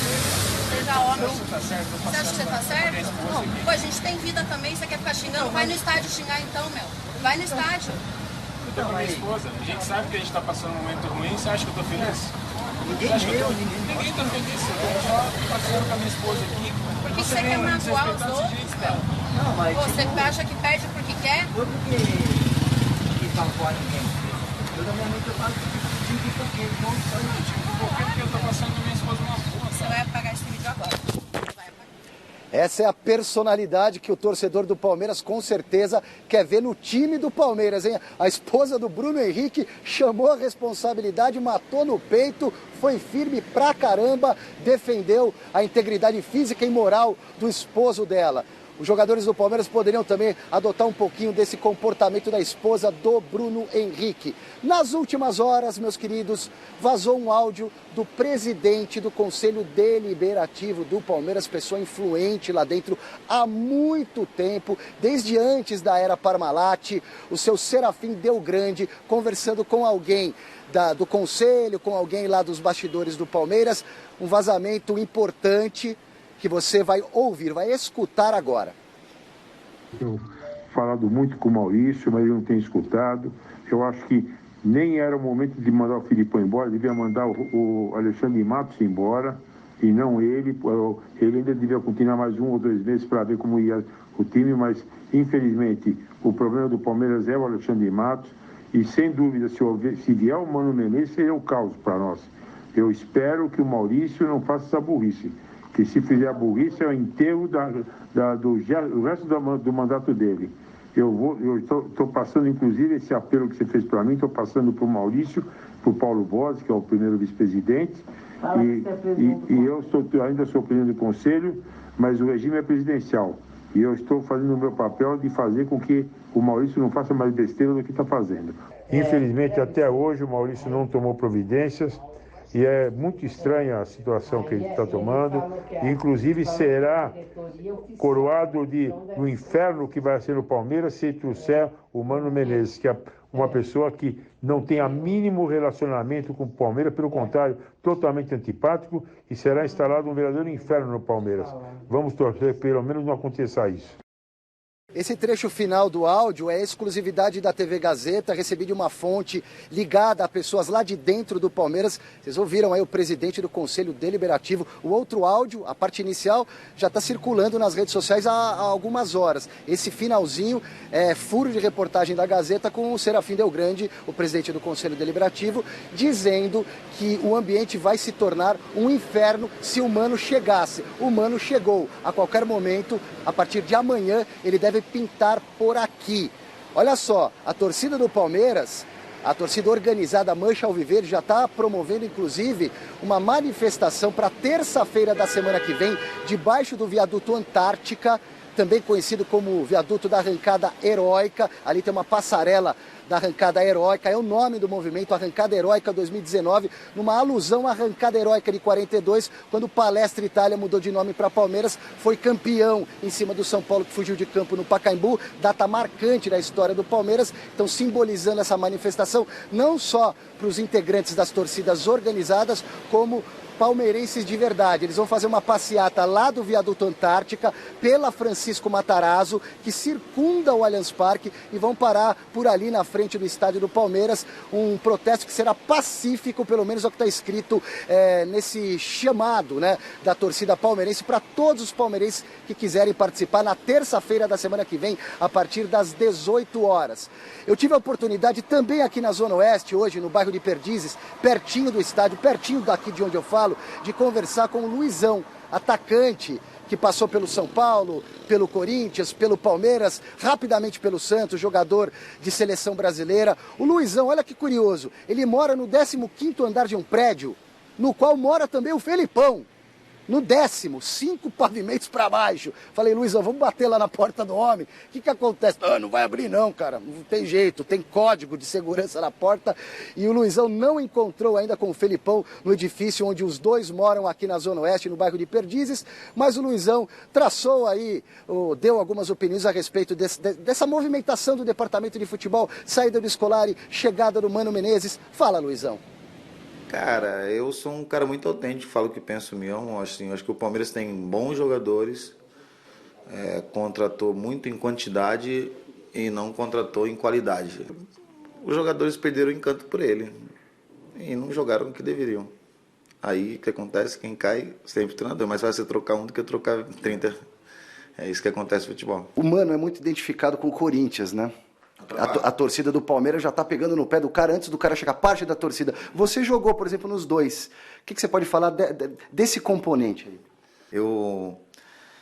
Seja homem. Você acha que você tá certo? Não. Pô, a gente tem vida também, você quer ficar xingando? Vai no estádio xingar então, meu. Vai no estádio. Eu tô com a minha esposa, a gente sabe que a gente tá passando um momento ruim, você acha que eu tô feliz? Ninguém tá feliz, eu tô só passeando com a minha esposa aqui. Por que você quer magoar os outros, meu? Não, mas... Você acha que perde porque quer? Não porque fala com ninguém. Eu na minha mente eu falo de pipoqueiro, não só de pipoqueiro, porque eu tô passando com a minha esposa numa rua. Você vai apagar esse vídeo agora. Essa é a personalidade que o torcedor do Palmeiras com certeza quer ver no time do Palmeiras, hein? A esposa do Bruno Henrique chamou a responsabilidade, matou no peito, foi firme pra caramba, defendeu a integridade física e moral do esposo dela. Os jogadores do Palmeiras poderiam também adotar um pouquinho desse comportamento da esposa do Bruno Henrique. Nas últimas horas, meus queridos, vazou um áudio do presidente do Conselho Deliberativo do Palmeiras, pessoa influente lá dentro há muito tempo, desde antes da era Parmalat, o seu Serafim Delgrande, conversando com alguém do Conselho, com alguém lá dos bastidores do Palmeiras, um vazamento importante que você vai ouvir, vai escutar agora. Eu falado muito com o Maurício, mas ele não tem escutado. Eu acho que nem era o momento de mandar o Filipão embora, devia mandar o Alexandre Matos embora, e não ele. Ele ainda devia continuar mais 1 ou 2 meses para ver como ia o time, mas infelizmente o problema do Palmeiras é o Alexandre Matos, e sem dúvida, se vier o Mano Menezes, seria o caos para nós. Eu espero que o Maurício não faça essa burrice. Que se fizer a burrice é o enterro do resto do mandato dele. Eu estou passando, inclusive, esse apelo que você fez para mim, estou passando para o Maurício, para o Paulo Bozzi, que é o primeiro vice-presidente, e eu ainda sou presidente do Conselho, mas o regime é presidencial. E eu estou fazendo o meu papel de fazer com que o Maurício não faça mais besteira do que está fazendo. Infelizmente, até hoje, o Maurício não tomou providências. E é muito estranha a situação que ele está tomando. Inclusive será coroado no inferno que vai ser no Palmeiras se trouxer o Mano Menezes, que é uma pessoa que não tem a mínimo relacionamento com o Palmeiras, pelo contrário, totalmente antipático, e será instalado um verdadeiro inferno no Palmeiras. Vamos torcer, pelo menos não aconteça isso. Esse trecho final do áudio é exclusividade da TV Gazeta, recebi de uma fonte ligada a pessoas lá de dentro do Palmeiras. Vocês ouviram aí o presidente do Conselho Deliberativo. O outro áudio, a parte inicial, já está circulando nas redes sociais há algumas horas. Esse finalzinho é furo de reportagem da Gazeta com o Serafim Delgrande, o presidente do Conselho Deliberativo, dizendo que o ambiente vai se tornar um inferno se o Mano chegasse. O Mano chegou. A qualquer momento, a partir de amanhã, ele deve pintar por aqui. Olha só, a torcida do Palmeiras, a torcida organizada Mancha Alviverde já está promovendo, inclusive, uma manifestação para terça-feira da semana que vem, debaixo do viaduto Antártica, também conhecido como viaduto da Arrancada Heróica. Ali tem uma passarela da Arrancada Heróica, é o nome do movimento, Arrancada Heróica 2019, numa alusão à Arrancada Heróica de 42, quando o Palestra Itália mudou de nome para Palmeiras, foi campeão em cima do São Paulo, que fugiu de campo no Pacaembu, data marcante da história do Palmeiras. Então, simbolizando essa manifestação, não só para os integrantes das torcidas organizadas, como palmeirenses de verdade. Eles vão fazer uma passeata lá do viaduto Antártica, pela Francisco Matarazzo, que circunda o Allianz Parque, e vão parar por ali na frente do estádio do Palmeiras. Um protesto que será pacífico, pelo menos é o que está escrito nesse chamado, né, da torcida palmeirense, para todos os palmeirenses que quiserem participar na terça-feira da semana que vem, a partir das 18 horas. Eu tive a oportunidade também aqui na Zona Oeste, hoje no bairro de Perdizes, pertinho do estádio, pertinho daqui de onde eu falo, de conversar com o Luizão, atacante que passou pelo São Paulo, pelo Corinthians, pelo Palmeiras, rapidamente pelo Santos, jogador de seleção brasileira. O Luizão, olha que curioso, ele mora no 15º andar de um prédio, no qual mora também o Felipão. No 10º, 5 pavimentos para baixo. Falei, Luizão, vamos bater lá na porta do homem. O que acontece? Não vai abrir não, cara. Não tem jeito, tem código de segurança na porta. E o Luizão não encontrou ainda com o Felipão no edifício onde os dois moram aqui na Zona Oeste, no bairro de Perdizes. Mas o Luizão traçou aí, deu algumas opiniões a respeito dessa movimentação do departamento de futebol, saída do Scolari, chegada do Mano Menezes. Fala, Luizão. Cara, eu sou um cara muito autêntico, falo o que penso mesmo. Assim, acho que o Palmeiras tem bons jogadores, contratou muito em quantidade e não contratou em qualidade. Os jogadores perderam o encanto por ele e não jogaram o que deveriam. Aí o que acontece? Quem cai sempre o treinador, mas vai você trocar um do que trocar 30. É isso que acontece no futebol. O Mano é muito identificado com o Corinthians, né? A torcida do Palmeiras já está pegando no pé do cara antes do cara chegar, parte da torcida. Você jogou, por exemplo, nos dois. O que você pode falar desse componente aí? Eu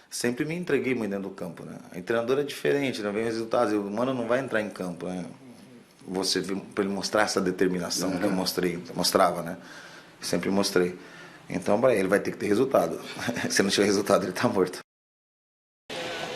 sempre me entreguei muito dentro do campo, né? O treinador é diferente, não vem os resultados. O Mano não vai entrar em campo, né? Você viu, para ele mostrar essa determinação que eu mostrava, né? Sempre mostrei. Então, para ele vai ter que ter resultado. Se não tiver resultado, ele está morto.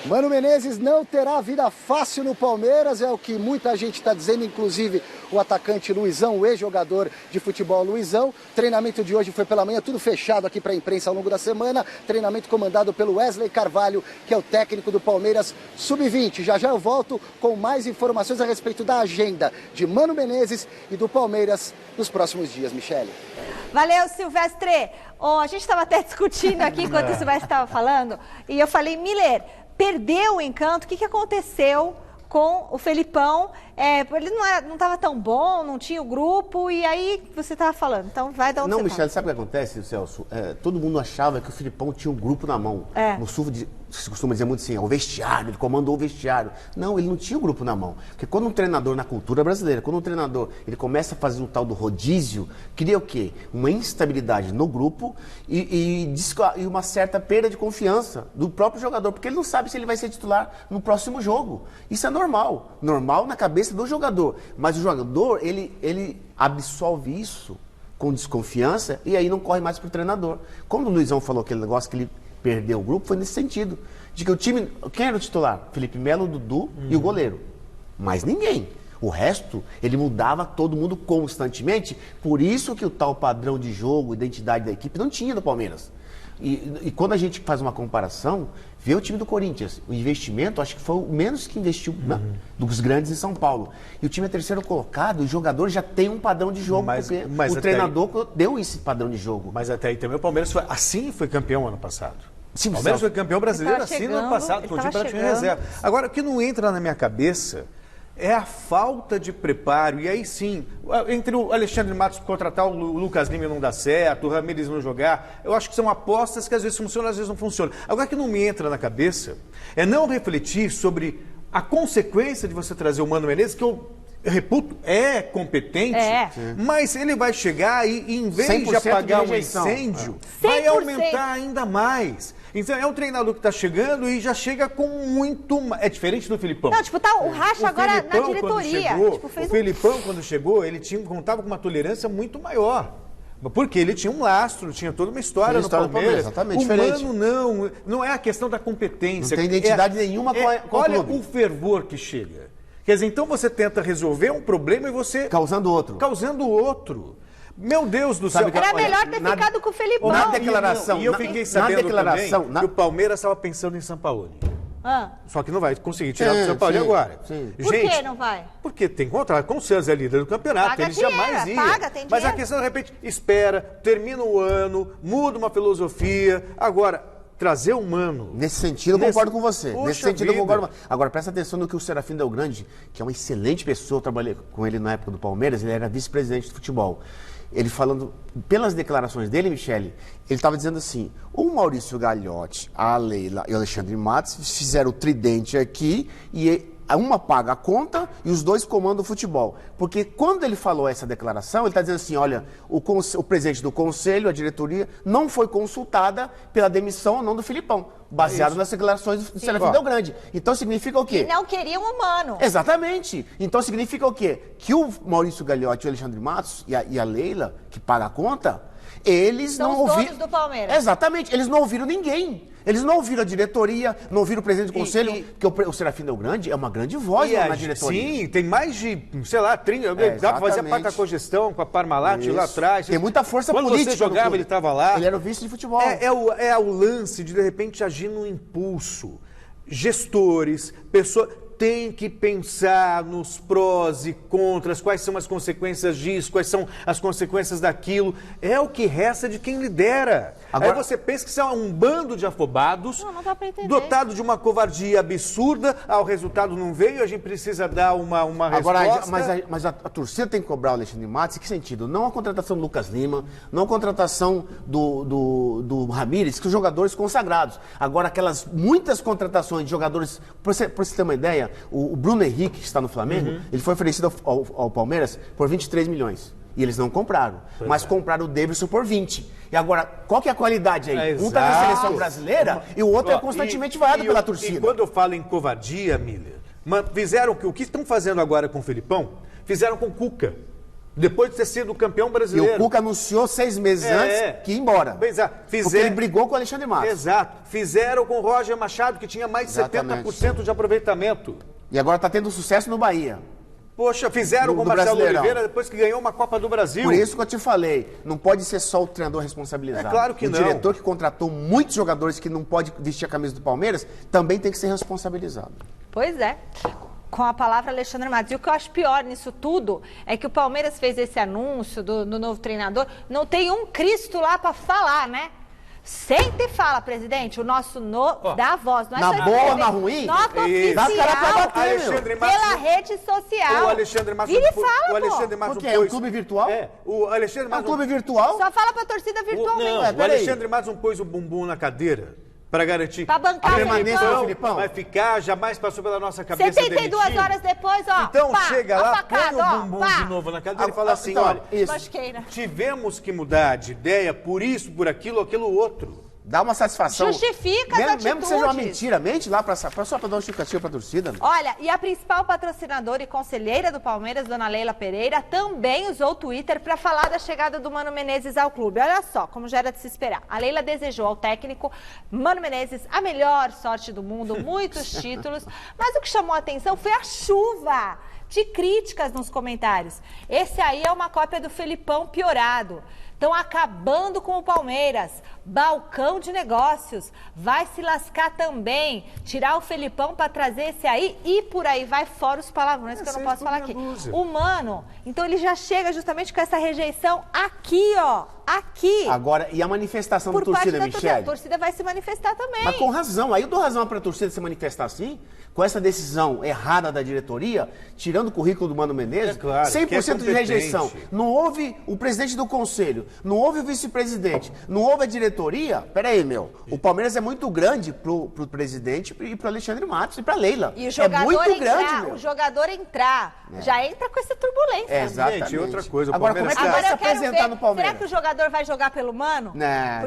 Mano Menezes não terá vida fácil no Palmeiras, é o que muita gente está dizendo, inclusive o atacante Luizão, o ex-jogador de futebol Luizão. O treinamento de hoje foi pela manhã, tudo fechado aqui para a imprensa ao longo da semana. Treinamento comandado pelo Wesley Carvalho, que é o técnico do Palmeiras Sub-20. Já eu volto com mais informações a respeito da agenda de Mano Menezes e do Palmeiras nos próximos dias, Michele. Valeu, Silvestre. A gente estava até discutindo aqui enquanto o Silvestre estava falando, e eu falei, Miller, perdeu o encanto, o que aconteceu com o Felipão? Ele não estava tão bom, não tinha o grupo, e aí você estava falando, então vai dar um. Não, Michele, sabe o que acontece, Celso? Todo mundo achava que o Felipão tinha um grupo na mão. No Sul se costuma dizer muito assim, o vestiário, ele comandou o vestiário. Não, ele não tinha o grupo na mão. Porque quando um treinador, na cultura brasileira, quando um treinador ele começa a fazer um tal do rodízio, cria o quê? Uma instabilidade no grupo e uma certa perda de confiança do próprio jogador, porque ele não sabe se ele vai ser titular no próximo jogo. Isso é normal. Normal na cabeça do jogador. Mas o jogador, ele absolve isso com desconfiança e aí não corre mais pro treinador. Quando o Luizão falou aquele negócio que ele perdeu o grupo, foi nesse sentido. De que o time... Quem era o titular? Felipe Melo, Dudu e o goleiro. Mais ninguém. O resto, ele mudava todo mundo constantemente. Por isso que o tal padrão de jogo, identidade da equipe, não tinha no Palmeiras. E quando a gente faz uma comparação, vê o time do Corinthians. O investimento, acho que foi o menos que investiu dos grandes em São Paulo. E o time é terceiro colocado, os jogadores já têm um padrão de jogo, porque o treinador deu esse padrão de jogo. Mas até aí também o Palmeiras foi campeão ano passado. Sim, o Palmeiras foi campeão brasileiro assim no ano passado, com o time praticamente reserva. Agora, o que não entra na minha cabeça é a falta de preparo. E aí sim, entre o Alexandre Matos contratar o Lucas Lima não dá certo, o Ramírez não jogar, eu acho que são apostas que às vezes funcionam, às vezes não funcionam. Agora, o que não me entra na cabeça é não refletir sobre a consequência de você trazer o Mano Menezes, que eu reputo, é competente, mas ele vai chegar e em vez de apagar um incêndio, vai aumentar ainda mais. Então é um treinador que está chegando e já chega com muito... É diferente do Felipão. Não, o Racha agora Felipão, na diretoria. O Felipão, quando chegou, ele contava com uma tolerância muito maior. Porque ele tinha um lastro, tinha toda uma história no Palmeiras. Exatamente, o diferente. Mano não é a questão da competência. Não tem identidade nenhuma com olha o fervor que chega. Quer dizer, então você tenta resolver um problema e você... Causando outro. Meu Deus do céu. Era melhor ter ficado com o Felipão. Na declaração. E eu fiquei sabendo também que o Palmeiras estava pensando em Sampaoli. Só que não vai conseguir tirar o Sampaoli agora. Por que não vai? Porque tem contrato com o Santos, é líder do campeonato. Paga Eles dinheiro, jamais iam. tem Mas a dinheiro. questão, de repente, espera, termina o ano, muda uma filosofia. Agora, trazer o Mano... Nesse sentido, eu concordo com você. Nesse sentido, eu concordo. Agora, presta atenção no que o Serafim Del Grande, que é uma excelente pessoa, eu trabalhei com ele na época do Palmeiras, ele era vice-presidente de futebol. Ele falando, pelas declarações dele, Michele, ele estava dizendo assim, o Maurício Gagliotti, a Leila e o Alexandre Matos fizeram o tridente aqui e uma paga a conta e os dois comandam o futebol. Porque quando ele falou essa declaração, ele está dizendo assim, olha, o presidente do conselho, a diretoria, não foi consultada pela demissão ou não do Felipão. baseado nas declarações do Serafim Belgrande. Então significa o quê? E não queriam o Mano. Exatamente. Então significa o quê? Que o Maurício Gagliotti e o Alexandre Matos e a Leila, que paga a conta, eles São não os ouviram... donos do Palmeiras. Exatamente. Eles não ouviram ninguém. Eles não ouviram a diretoria, não ouviram o presidente do conselho, porque o Serafim Belgrande é uma grande voz na diretoria. Sim, tem mais de, sei lá, 30... dá pra fazer a parte da cogestão com a Parmalat lá atrás. Tem muita força Quando política. Quando você jogava, ele estava lá. Ele era o vice de futebol. É o lance de repente, agir no impulso. Gestores, pessoas... Tem que pensar nos prós e contras, quais são as consequências disso, quais são as consequências daquilo. É o que resta de quem lidera. Agora, aí você pensa que isso é um bando de afobados, dá pra entender. dotado de uma covardia absurda, o resultado não veio, a gente precisa dar uma resposta. Agora, mas a torcida tem que cobrar o Alexandre Matos, em que sentido? Não a contratação do Lucas Lima, não a contratação do Ramírez, que são jogadores consagrados. Agora, aquelas muitas contratações de jogadores, pra você ter uma ideia, o Bruno Henrique, que está no Flamengo, ele foi oferecido ao Palmeiras por 23 milhões. E eles não compraram. Mas compraram o Davidson por 20. E agora, qual que é a qualidade aí? Um está na seleção brasileira e o outro é constantemente vaiado pela torcida. E quando eu falo em covardia, Miller, fizeram o que estão fazendo agora com o Filipão, fizeram com o Cuca. Depois de ter sido campeão brasileiro. E o Cuca anunciou 6 meses antes que ia embora. Porque ele brigou com o Alexandre Matos. Exato. Fizeram com o Roger Machado, que tinha mais de 70% de aproveitamento. E agora está tendo sucesso no Bahia. Poxa, fizeram com o Marcelo Oliveira depois que ganhou uma Copa do Brasil. Por isso que eu te falei, não pode ser só o treinador responsabilizado. É claro que não. O diretor que contratou muitos jogadores que não pode vestir a camisa do Palmeiras também tem que ser responsabilizado. Pois é. Com a palavra Alexandre Matos. E o que eu acho pior nisso tudo é que o Palmeiras fez esse anúncio do novo treinador, não tem um Cristo lá para falar, né? Senta e fala, presidente, o nosso dá a voz. Não é na boa ou na ruim? Nota oficial, pela rede social. O Alexandre Matos... Vira e fala, o Alexandre Matos... O quê? É um clube virtual? O Alexandre Matos... É um clube virtual? Só fala pra torcida virtualmente. Não, o Alexandre Matos não pôs o bumbum na cadeira para garantir pra bancar a permanência do Filipão. Vai ficar, jamais passou pela nossa cabeça 72 horas depois, ó. Então chega lá, põe o bumbum de novo na cadeira e fala assim, olha, tivemos que mudar de ideia por isso, por aquilo outro. Dá uma satisfação. Justifica as atitudes. Mesmo que seja uma mentira, mente lá só para dar uma justificativa para a torcida. Olha, e a principal patrocinadora e conselheira do Palmeiras, dona Leila Pereira, também usou o Twitter para falar da chegada do Mano Menezes ao clube. Olha só, como já era de se esperar. A Leila desejou ao técnico Mano Menezes a melhor sorte do mundo, muitos títulos, mas o que chamou a atenção foi a chuva de críticas nos comentários. Esse aí é uma cópia do Felipão piorado. Estão acabando com o Palmeiras. Balcão de negócios. Vai se lascar também. Tirar o Felipão para trazer esse aí e por aí vai, fora os palavrões que eu não posso falar aqui. O Mano, então ele já chega justamente com essa rejeição aqui, ó. Aqui. Agora, e a manifestação da torcida, Michele? A torcida vai se manifestar também. Mas com razão. Aí eu dou razão para a torcida se manifestar assim, com essa decisão errada da diretoria, tirando o currículo do Mano Menezes, 100% de rejeição. Não houve o presidente do conselho, não houve o vice-presidente, não houve a diretoria. Peraí, o Palmeiras é muito grande pro presidente e pro Alexandre Matos e pra Leila. E o jogador é muito grande, o jogador já entra com essa turbulência. Exatamente. Gente, outra coisa, agora, como é que vai se apresentar no Palmeiras? Será que o jogador vai jogar pelo Mano? Não,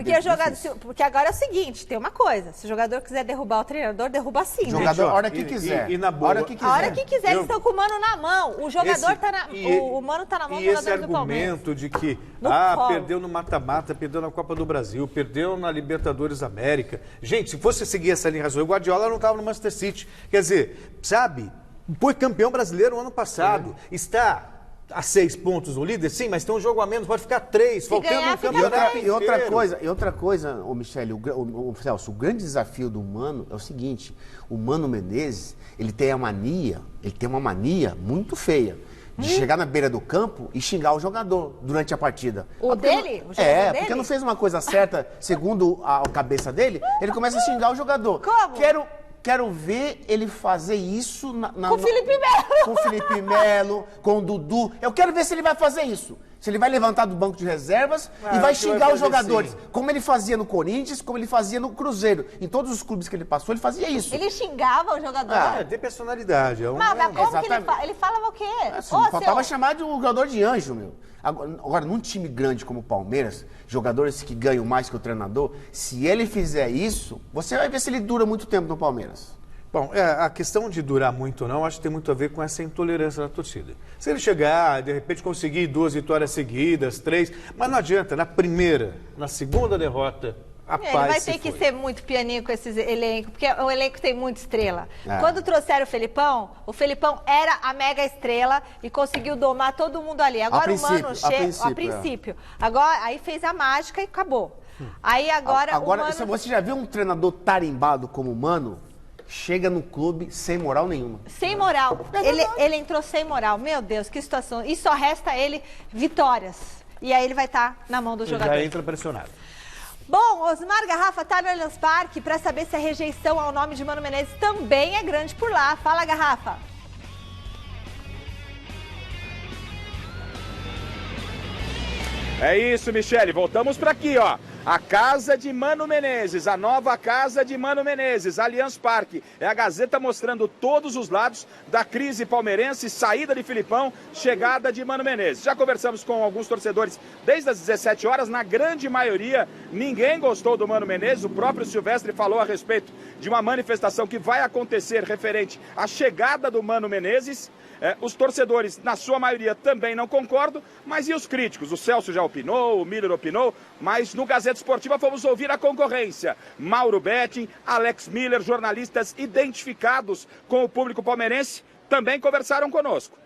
porque agora é o seguinte, tem uma coisa, se o jogador quiser derrubar o treinador, derruba sim, jogador, né? A hora que quiser. E na boa. A hora que quiser, eles estão com o Mano na mão. O jogador o Mano tá na mão do jogador do Palmeiras. E esse argumento de que perdeu no mata-mata, perdeu na Copa do Brasil, perdeu na Libertadores América. Gente, se fosse seguir essa linha razoável, o Guardiola não estava no Manchester City. Quer dizer, sabe, foi campeão brasileiro no ano passado. Está a 6 pontos no líder, sim, mas tem um jogo a menos, pode ficar 3, faltando um campeonato e outra coisa, Michele, Celso, o grande desafio do Mano é o seguinte, o Mano Menezes, ele tem uma mania muito feia de chegar na beira do campo e xingar o jogador durante a partida. Dele? Porque não fez uma coisa certa, segundo a cabeça dele, ele começa a xingar o jogador. Como? Quero ver ele fazer isso com o Felipe Melo. Com o Felipe Melo, com o Dudu. Eu quero ver se ele vai fazer isso. Se ele vai levantar do banco de reservas e vai xingar os jogadores, como ele fazia no Corinthians, como ele fazia no Cruzeiro. Em todos os clubes que ele passou, ele fazia isso. Ele xingava o jogador? Tem personalidade. Mas como que ele falava o quê? Faltava chamar de um jogador de anjo, meu. Agora, num time grande como o Palmeiras, jogadores que ganham mais que o treinador, se ele fizer isso, você vai ver se ele dura muito tempo no Palmeiras. Bom, a questão de durar muito ou não, acho que tem muito a ver com essa intolerância da torcida. Se ele chegar, de repente conseguir 2 vitórias seguidas, 3, mas não adianta, na primeira, na segunda derrota, ele vai ter que ser muito pianinho com esses elencos, porque o elenco tem muita estrela. Quando trouxeram o Felipão era a mega estrela e conseguiu domar todo mundo ali. Agora o Mano chega, a princípio. Agora, aí fez a mágica e acabou. Aí agora o Mano... Você já viu um treinador tarimbado como o Mano? Chega no clube sem moral nenhuma. Sem moral. Ele entrou sem moral. Meu Deus, que situação. E só resta ele vitórias. E aí ele vai estar na mão do jogador. Já entra pressionado. Bom, Osmar Garrafa está no Allianz Parque para saber se a rejeição ao nome de Mano Menezes também é grande por lá. Fala, Garrafa. É isso, Michele. Voltamos para aqui, ó. A casa de Mano Menezes, a nova casa de Mano Menezes, Allianz Parque. É a Gazeta mostrando todos os lados da crise palmeirense, saída de Filipão, chegada de Mano Menezes. Já conversamos com alguns torcedores desde as 17 horas, na grande maioria, ninguém gostou do Mano Menezes. O próprio Silvestre falou a respeito de uma manifestação que vai acontecer referente à chegada do Mano Menezes. Os torcedores, na sua maioria, também não concordam, mas e os críticos? O Celso já opinou, o Miller opinou, mas no Gazeta Esportiva fomos ouvir a concorrência. Mauro Betting, Alex Miller, jornalistas identificados com o público palmeirense, também conversaram conosco.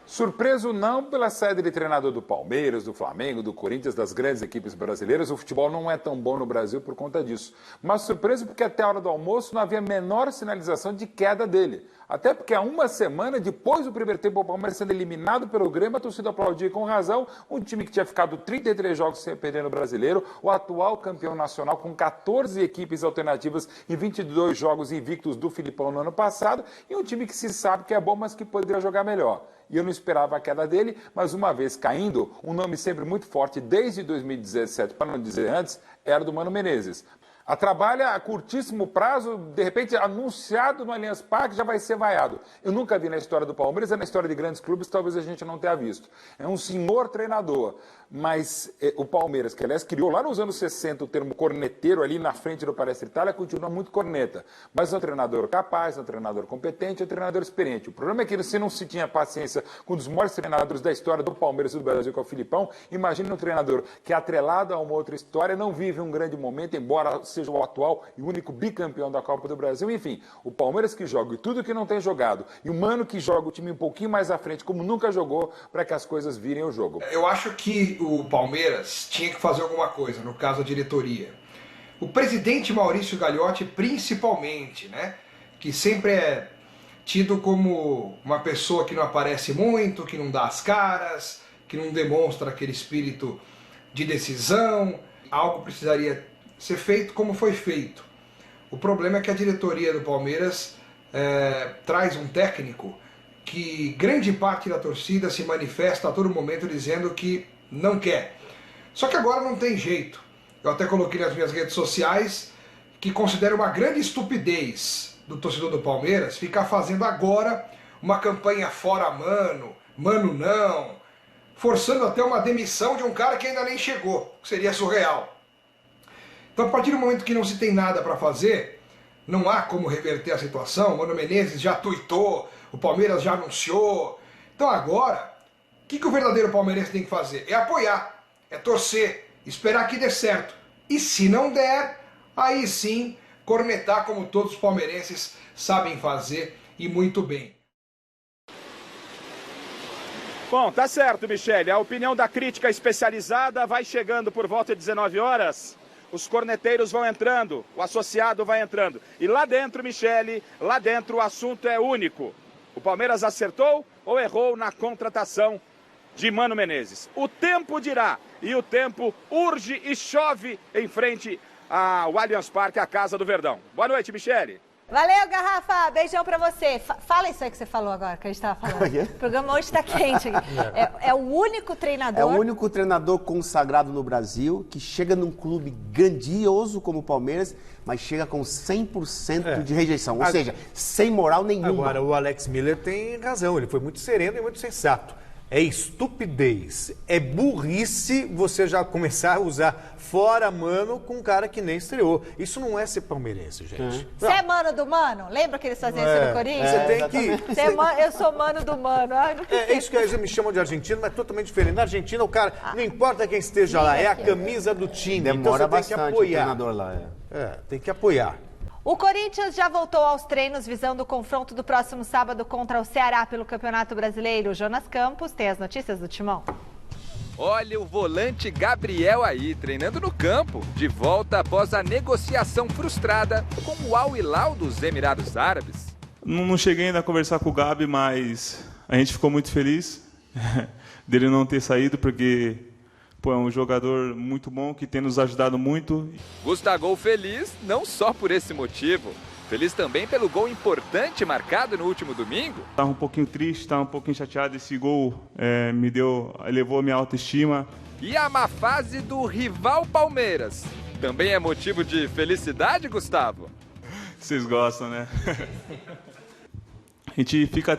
Surpreso não pela saída de treinador do Palmeiras, do Flamengo, do Corinthians, das grandes equipes brasileiras, o futebol não é tão bom no Brasil por conta disso. Mas surpreso porque até a hora do almoço não havia a menor sinalização de queda dele. Até porque há uma semana depois do primeiro tempo, o Palmeiras sendo eliminado pelo Grêmio, a torcida aplaudia com razão, um time que tinha ficado 33 jogos sem perder no Brasileiro, o atual campeão nacional com 14 equipes alternativas e 22 jogos invictos do Filipão no ano passado, e um time que se sabe que é bom, mas que poderia jogar melhor. E eu não esperava a queda dele, mas uma vez caindo, um nome sempre muito forte desde 2017, para não dizer antes, era do Mano Menezes. A trabalha a curtíssimo prazo, de repente anunciado no Allianz Parque, já vai ser vaiado. Eu nunca vi na história do Palmeiras, na história de grandes clubes, talvez a gente não tenha visto. É um senhor treinador, mas o Palmeiras, que aliás criou lá nos anos 60 o termo corneteiro ali na frente do Palestra Itália, continua muito corneta. Mas é um treinador capaz, é um treinador competente, é um treinador experiente. O problema é que se não se tinha paciência com um dos maiores treinadores da história do Palmeiras e do Brasil, que é o Filipão, imagina um treinador que é atrelado a uma outra história, não vive um grande momento, embora seja o atual e único bicampeão da Copa do Brasil. Enfim, o Palmeiras que joga e tudo que não tem jogado, e o Mano que joga o time um pouquinho mais à frente, como nunca jogou, para que as coisas virem o jogo. Eu acho que o Palmeiras tinha que fazer alguma coisa, no caso a diretoria. O presidente Maurício Gagliotti, principalmente, né, que sempre é tido como uma pessoa que não aparece muito, que não dá as caras, que não demonstra aquele espírito de decisão. Algo precisaria ser feito como foi feito. O problema é que a diretoria do Palmeiras traz um técnico que grande parte da torcida se manifesta a todo momento dizendo que não quer. Só que agora não tem jeito. Eu até coloquei nas minhas redes sociais que considero uma grande estupidez do torcedor do Palmeiras ficar fazendo agora uma campanha fora Mano, Mano não, forçando até uma demissão de um cara que ainda nem chegou, que seria surreal. Então, a partir do momento que não se tem nada para fazer, não há como reverter a situação. O Mano Menezes já tuitou, o Palmeiras já anunciou. Então agora, o que o verdadeiro palmeirense tem que fazer? É apoiar, é torcer, esperar que dê certo. E se não der, aí sim, cornetar como todos os palmeirenses sabem fazer e muito bem. Bom, tá certo, Michele. A opinião da crítica especializada vai chegando por volta de 19 horas. Os corneteiros vão entrando, o associado vai entrando. E lá dentro, Michele, lá dentro o assunto é único. O Palmeiras acertou ou errou na contratação de Mano Menezes? O tempo dirá, e o tempo urge e chove em frente ao Allianz Parque, a Casa do Verdão. Boa noite, Michele. Valeu, Garrafa. Beijão pra você. Fala isso aí que você falou agora, que a gente tava falando. O programa hoje tá quente aqui. É o único treinador... É o único treinador consagrado no Brasil que chega num clube grandioso como o Palmeiras, mas chega com 100% de rejeição. Ou seja, sem moral nenhuma. Agora, o Alex Miller tem razão. Ele foi muito sereno e muito sensato. É estupidez, é burrice você já começar a usar fora mano com um cara que nem estreou. Isso não é ser palmeirense, gente. Você é mano do mano? Lembra que eles faziam isso no Corinthians? Você tem que... Eu sou mano do mano. Ai, não é isso que eles me chamam de argentino, mas é totalmente diferente. Na Argentina, o cara, não importa quem esteja lá, é a camisa do time. Demora então você tem que apoiar. o treinador lá. Tem que apoiar. O Corinthians já voltou aos treinos visando o confronto do próximo sábado contra o Ceará pelo Campeonato Brasileiro. Jonas Campos tem as notícias do Timão. Olha o volante Gabriel aí, treinando no campo, de volta após a negociação frustrada com o Al Hilal dos Emirados Árabes. Não cheguei ainda a conversar com o Gabi, mas a gente ficou muito feliz dele não ter saído, porque... é um jogador muito bom, que tem nos ajudado muito. Gustavo feliz não só por esse motivo, feliz também pelo gol importante marcado no último domingo. Estava um pouquinho triste, estava um pouquinho chateado, esse gol elevou a minha autoestima. E a má fase do rival Palmeiras, também é motivo de felicidade, Gustavo? Vocês gostam, né? A gente fica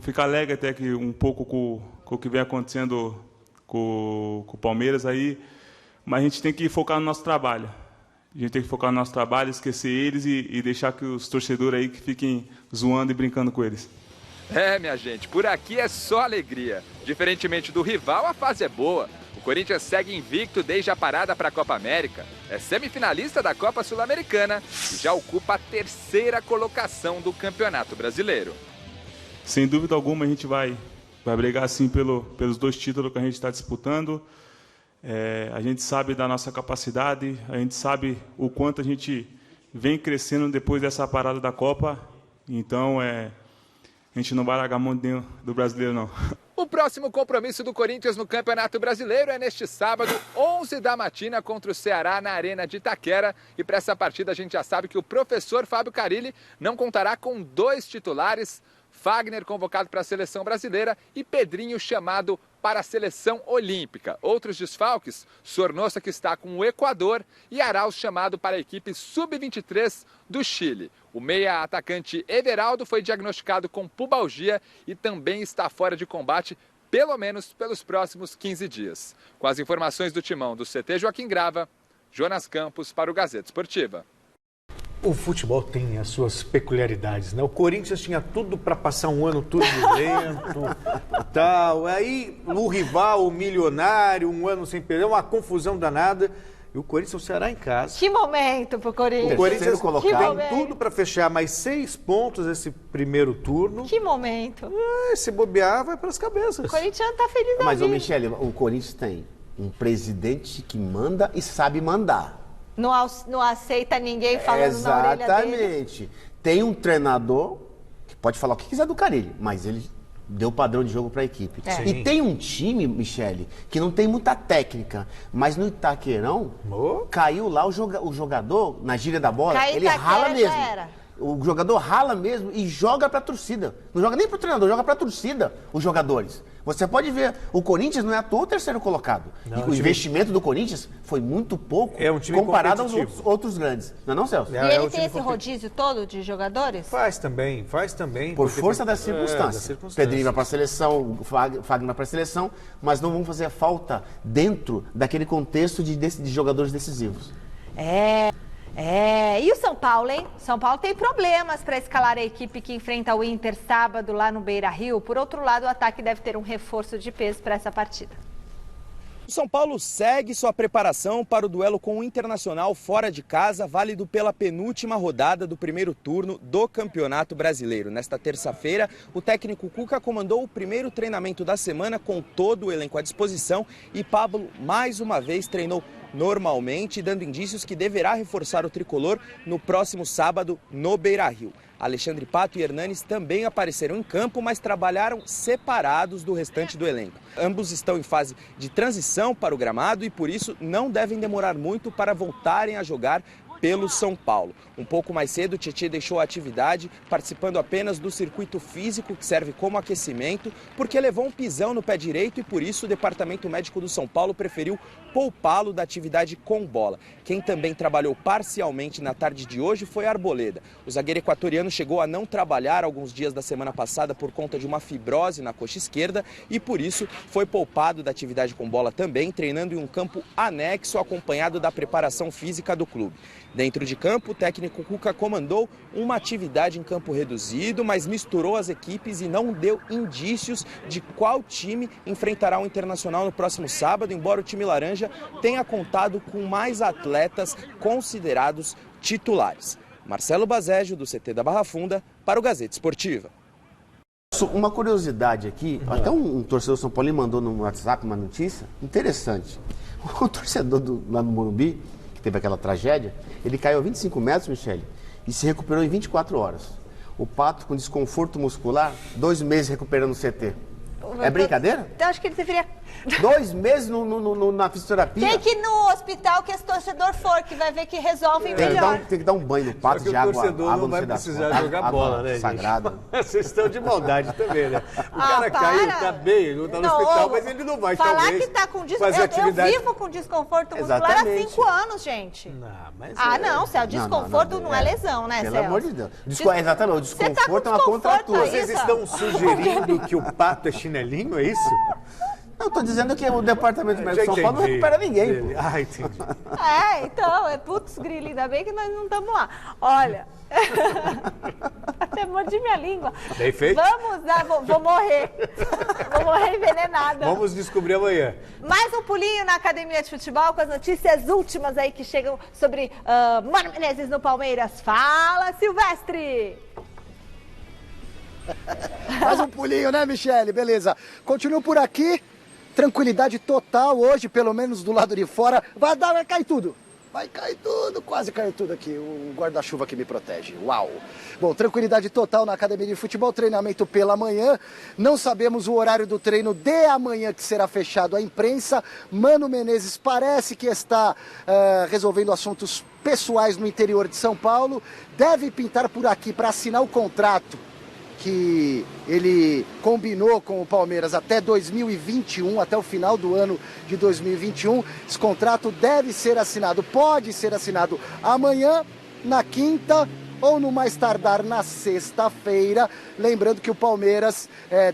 fica alegre até que um pouco com o que vem acontecendo com o Palmeiras aí, mas a gente tem que focar no nosso trabalho. A gente tem que focar no nosso trabalho, esquecer eles e deixar que os torcedores aí que fiquem zoando e brincando com eles. Minha gente, por aqui é só alegria. Diferentemente do rival, a fase é boa. O Corinthians segue invicto desde a parada para a Copa América. É semifinalista da Copa Sul-Americana e já ocupa a 3ª colocação do Campeonato Brasileiro. Sem dúvida alguma, a gente vai brigar sim pelos 2 títulos que a gente está disputando. A gente sabe da nossa capacidade, a gente sabe o quanto a gente vem crescendo depois dessa parada da Copa. Então, a gente não vai largar a mão do brasileiro, não. O próximo compromisso do Corinthians no Campeonato Brasileiro é neste sábado, 11 da matina, contra o Ceará na Arena de Itaquera. E para essa partida a gente já sabe que o professor Fábio Carilli não contará com 2 titulares, Fagner convocado para a seleção brasileira e Pedrinho chamado para a seleção olímpica. Outros desfalques, Sornosa, que está com o Equador, e Arauz chamado para a equipe sub-23 do Chile. O meia-atacante Everaldo foi diagnosticado com pubalgia e também está fora de combate, pelo menos pelos próximos 15 dias. Com as informações do timão do CT Joaquim Grava, Jonas Campos para o Gazeta Esportiva. O futebol tem as suas peculiaridades, né? O Corinthians tinha tudo para passar um ano turbulento, tal. Aí o rival, o milionário, um ano sem perder, uma confusão danada. E o Corinthians, o Ceará em casa. Que momento pro Corinthians. O Corinthians tem tudo para fechar mais 6 pontos esse primeiro turno. Que momento. Se bobear, vai para as cabeças. O Corinthians tá feliz da vida. Mas, Michele, o Corinthians tem um presidente que manda e sabe mandar. Não aceita ninguém falando na orelha dele. Exatamente. Tem um treinador que pode falar o que quiser do Carilli, mas ele deu padrão de jogo para a equipe. E tem um time, Michele, que não tem muita técnica, mas no Itaquerão caiu lá o jogador, na gíria da bola, ele rala mesmo. O jogador rala mesmo e joga para a torcida. Não joga nem para o treinador, joga para a torcida, os jogadores. Você pode ver, o Corinthians não é à toa o 3º colocado. Não, e o investimento do Corinthians foi muito pouco comparado aos outros grandes. Não é não, Celso? E ele tem esse rodízio todo de jogadores? Faz também. Por força das circunstâncias. Pedrinho vai para a seleção, Fagner vai para a seleção, mas não vão fazer falta dentro daquele contexto de jogadores decisivos. E o São Paulo, hein? São Paulo tem problemas para escalar a equipe que enfrenta o Inter sábado lá no Beira-Rio. Por outro lado, o ataque deve ter um reforço de peso para essa partida. O São Paulo segue sua preparação para o duelo com o Internacional fora de casa, válido pela penúltima rodada do primeiro turno do Campeonato Brasileiro. Nesta terça-feira, o técnico Cuca comandou o primeiro treinamento da semana com todo o elenco à disposição e Pablo mais uma vez treinou normalmente, dando indícios que deverá reforçar o tricolor no próximo sábado no Beira-Rio. Alexandre Pato e Hernanes também apareceram em campo, mas trabalharam separados do restante do elenco. Ambos estão em fase de transição para o gramado e, por isso, não devem demorar muito para voltarem a jogar pelo São Paulo. Um pouco mais cedo, Tietê deixou a atividade, participando apenas do circuito físico, que serve como aquecimento, porque levou um pisão no pé direito e por isso o Departamento Médico do São Paulo preferiu poupá-lo da atividade com bola. Quem também trabalhou parcialmente na tarde de hoje foi Arboleda. O zagueiro equatoriano chegou a não trabalhar alguns dias da semana passada por conta de uma fibrose na coxa esquerda e por isso foi poupado da atividade com bola também, treinando em um campo anexo acompanhado da preparação física do clube. Dentro de campo, o técnico Cuca comandou uma atividade em campo reduzido, mas misturou as equipes e não deu indícios de qual time enfrentará o Internacional no próximo sábado, embora o time laranja tenha contado com mais atletas considerados titulares. Marcelo Bazégio, do CT da Barra Funda, para o Gazeta Esportiva. Uma curiosidade aqui, até um torcedor São Paulo mandou no WhatsApp uma notícia interessante. O torcedor lá no Morumbi, que teve aquela tragédia, ele caiu a 25 metros, Michele, e se recuperou em 24 horas. O Pato, com desconforto muscular, 2 meses recuperando o CT. É brincadeira? Eu acho que ele deveria... 2 meses na fisioterapia? Tem que ir no hospital que esse torcedor for, que vai ver que resolve melhor. Tem que dar um banho no Pato de água. O torcedor não vai precisar jogar bola, né, sagrada. Gente? Vocês estão de maldade também, né? O cara caiu, tá bem, não tá no hospital, mas ele não vai, falar talvez, que tá com atividade... Eu vivo com desconforto muscular há 5 anos, gente. Não, Céu, desconforto não é lesão, né, Céu? Pelo amor de Deus. Exatamente, o desconforto é uma contratura. Vocês estão sugerindo que o Pato é chinelinho, é isso? Eu tô dizendo que o Departamento Médico de São Paulo não recupera ninguém. Ah, entendi. Então, putz, grilo, ainda bem que nós não estamos lá. Olha, até mordi minha língua. Bem feito. Vou morrer. Vou morrer envenenada. Vamos descobrir amanhã. Mais um pulinho na Academia de Futebol com as notícias últimas aí que chegam sobre Mano Menezes no Palmeiras. Fala, Silvestre! Mais um pulinho, né, Michele? Beleza. Continuo por aqui. Tranquilidade total hoje, pelo menos do lado de fora. Vai cair tudo. Vai cair tudo, quase caiu tudo aqui. O guarda-chuva que me protege. Uau! Bom, tranquilidade total na Academia de Futebol, treinamento pela manhã. Não sabemos o horário do treino de amanhã, que será fechado à imprensa. Mano Menezes parece que está resolvendo assuntos pessoais no interior de São Paulo. Deve pintar por aqui para assinar o contrato que ele combinou com o Palmeiras até 2021, até o final do ano de 2021. Esse contrato deve ser assinado, pode ser assinado amanhã, na quinta ou no mais tardar na sexta-feira. Lembrando que o Palmeiras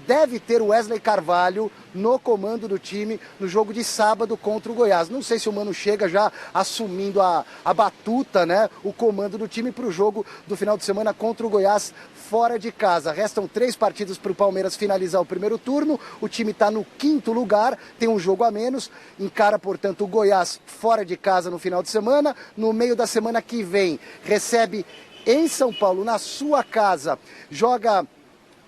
deve ter o Wesley Carvalho no comando do time no jogo de sábado contra o Goiás. Não sei se o Mano chega já assumindo a batuta, né, o comando do time para o jogo do final de semana contra o Goiás fora de casa. Restam 3 partidas para o Palmeiras finalizar o primeiro turno. O time está no 5º lugar, tem um jogo a menos. Encara, portanto, o Goiás fora de casa no final de semana. No meio da semana que vem, recebe em São Paulo, na sua casa, joga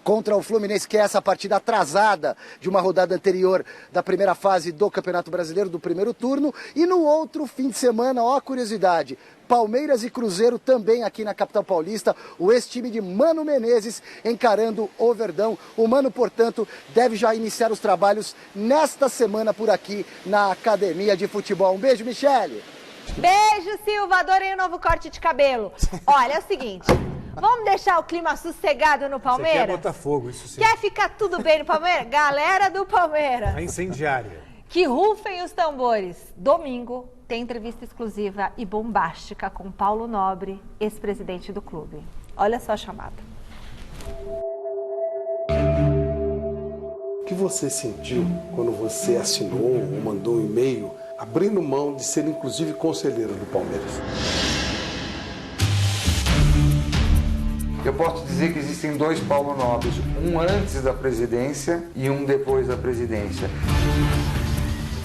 contra o Fluminense, que é essa partida atrasada de uma rodada anterior da primeira fase do Campeonato Brasileiro, do primeiro turno. E no outro fim de semana, ó a curiosidade, Palmeiras e Cruzeiro também aqui na capital paulista, o ex-time de Mano Menezes encarando o Verdão. O Mano, portanto, deve já iniciar os trabalhos nesta semana por aqui na Academia de Futebol. Um beijo, Michele! Beijo, Silva, adorei o novo corte de cabelo. Olha, é o seguinte, vamos deixar o clima sossegado no Palmeiras? Você quer botar fogo, isso sim. Quer ficar tudo bem no Palmeiras? Galera do Palmeiras. A incendiária. Que rufem os tambores. Domingo tem entrevista exclusiva e bombástica com Paulo Nobre, ex-presidente do clube. Olha só a chamada. O que você sentiu quando você assinou ou mandou um e-mail abrindo mão de ser inclusive conselheiro do Palmeiras? Eu posso dizer que existem 2 Paulo Nobres, um antes da presidência e um depois da presidência.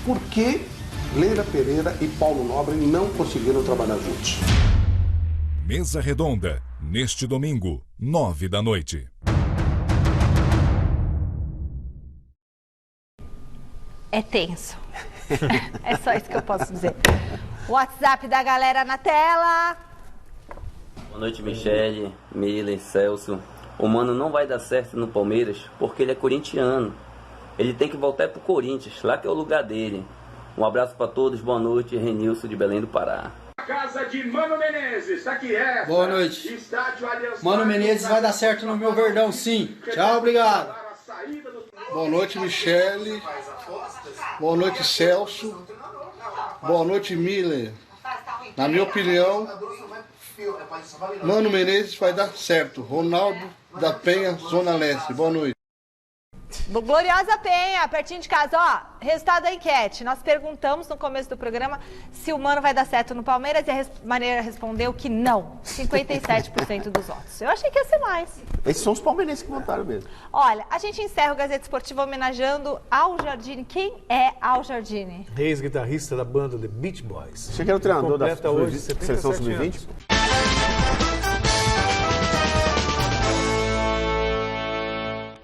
Por que Leila Pereira e Paulo Nobre não conseguiram trabalhar juntos? Mesa Redonda, neste domingo, 9 da noite. É tenso. É só isso que eu posso dizer. WhatsApp da galera na tela. Boa noite, Michele, Miller, Celso. O Mano não vai dar certo no Palmeiras porque ele é corintiano. Ele tem que voltar pro Corinthians, lá que é o lugar dele. Um abraço para todos, boa noite, Renilson de Belém do Pará. casa de Mano Menezes. Tá aqui, é. Boa noite. Estádio Allianz Mano Parque, Menezes vai dar certo no meu Verdão, sim. Tchau, obrigado. Boa noite, Michele. Boa noite, Celso. Boa noite, Miller. Na minha opinião, Mano Menezes vai dar certo. Ronaldo da Penha, Zona Leste. Boa noite. Gloriosa Penha, pertinho de casa. Ó, resultado da enquete. Nós perguntamos no começo do programa se o Mano vai dar certo no Palmeiras e a Maneira respondeu que não. 57% dos votos. Eu achei que ia ser mais. Esses são os palmeirenses que votaram mesmo. Olha, a gente encerra o Gazeta Esportiva homenageando Al Jardine. Quem é Al Jardine? Ex-guitarrista da banda The Beach Boys. Você que era o treinador da Completa hoje seleção 77 sub-20? anos.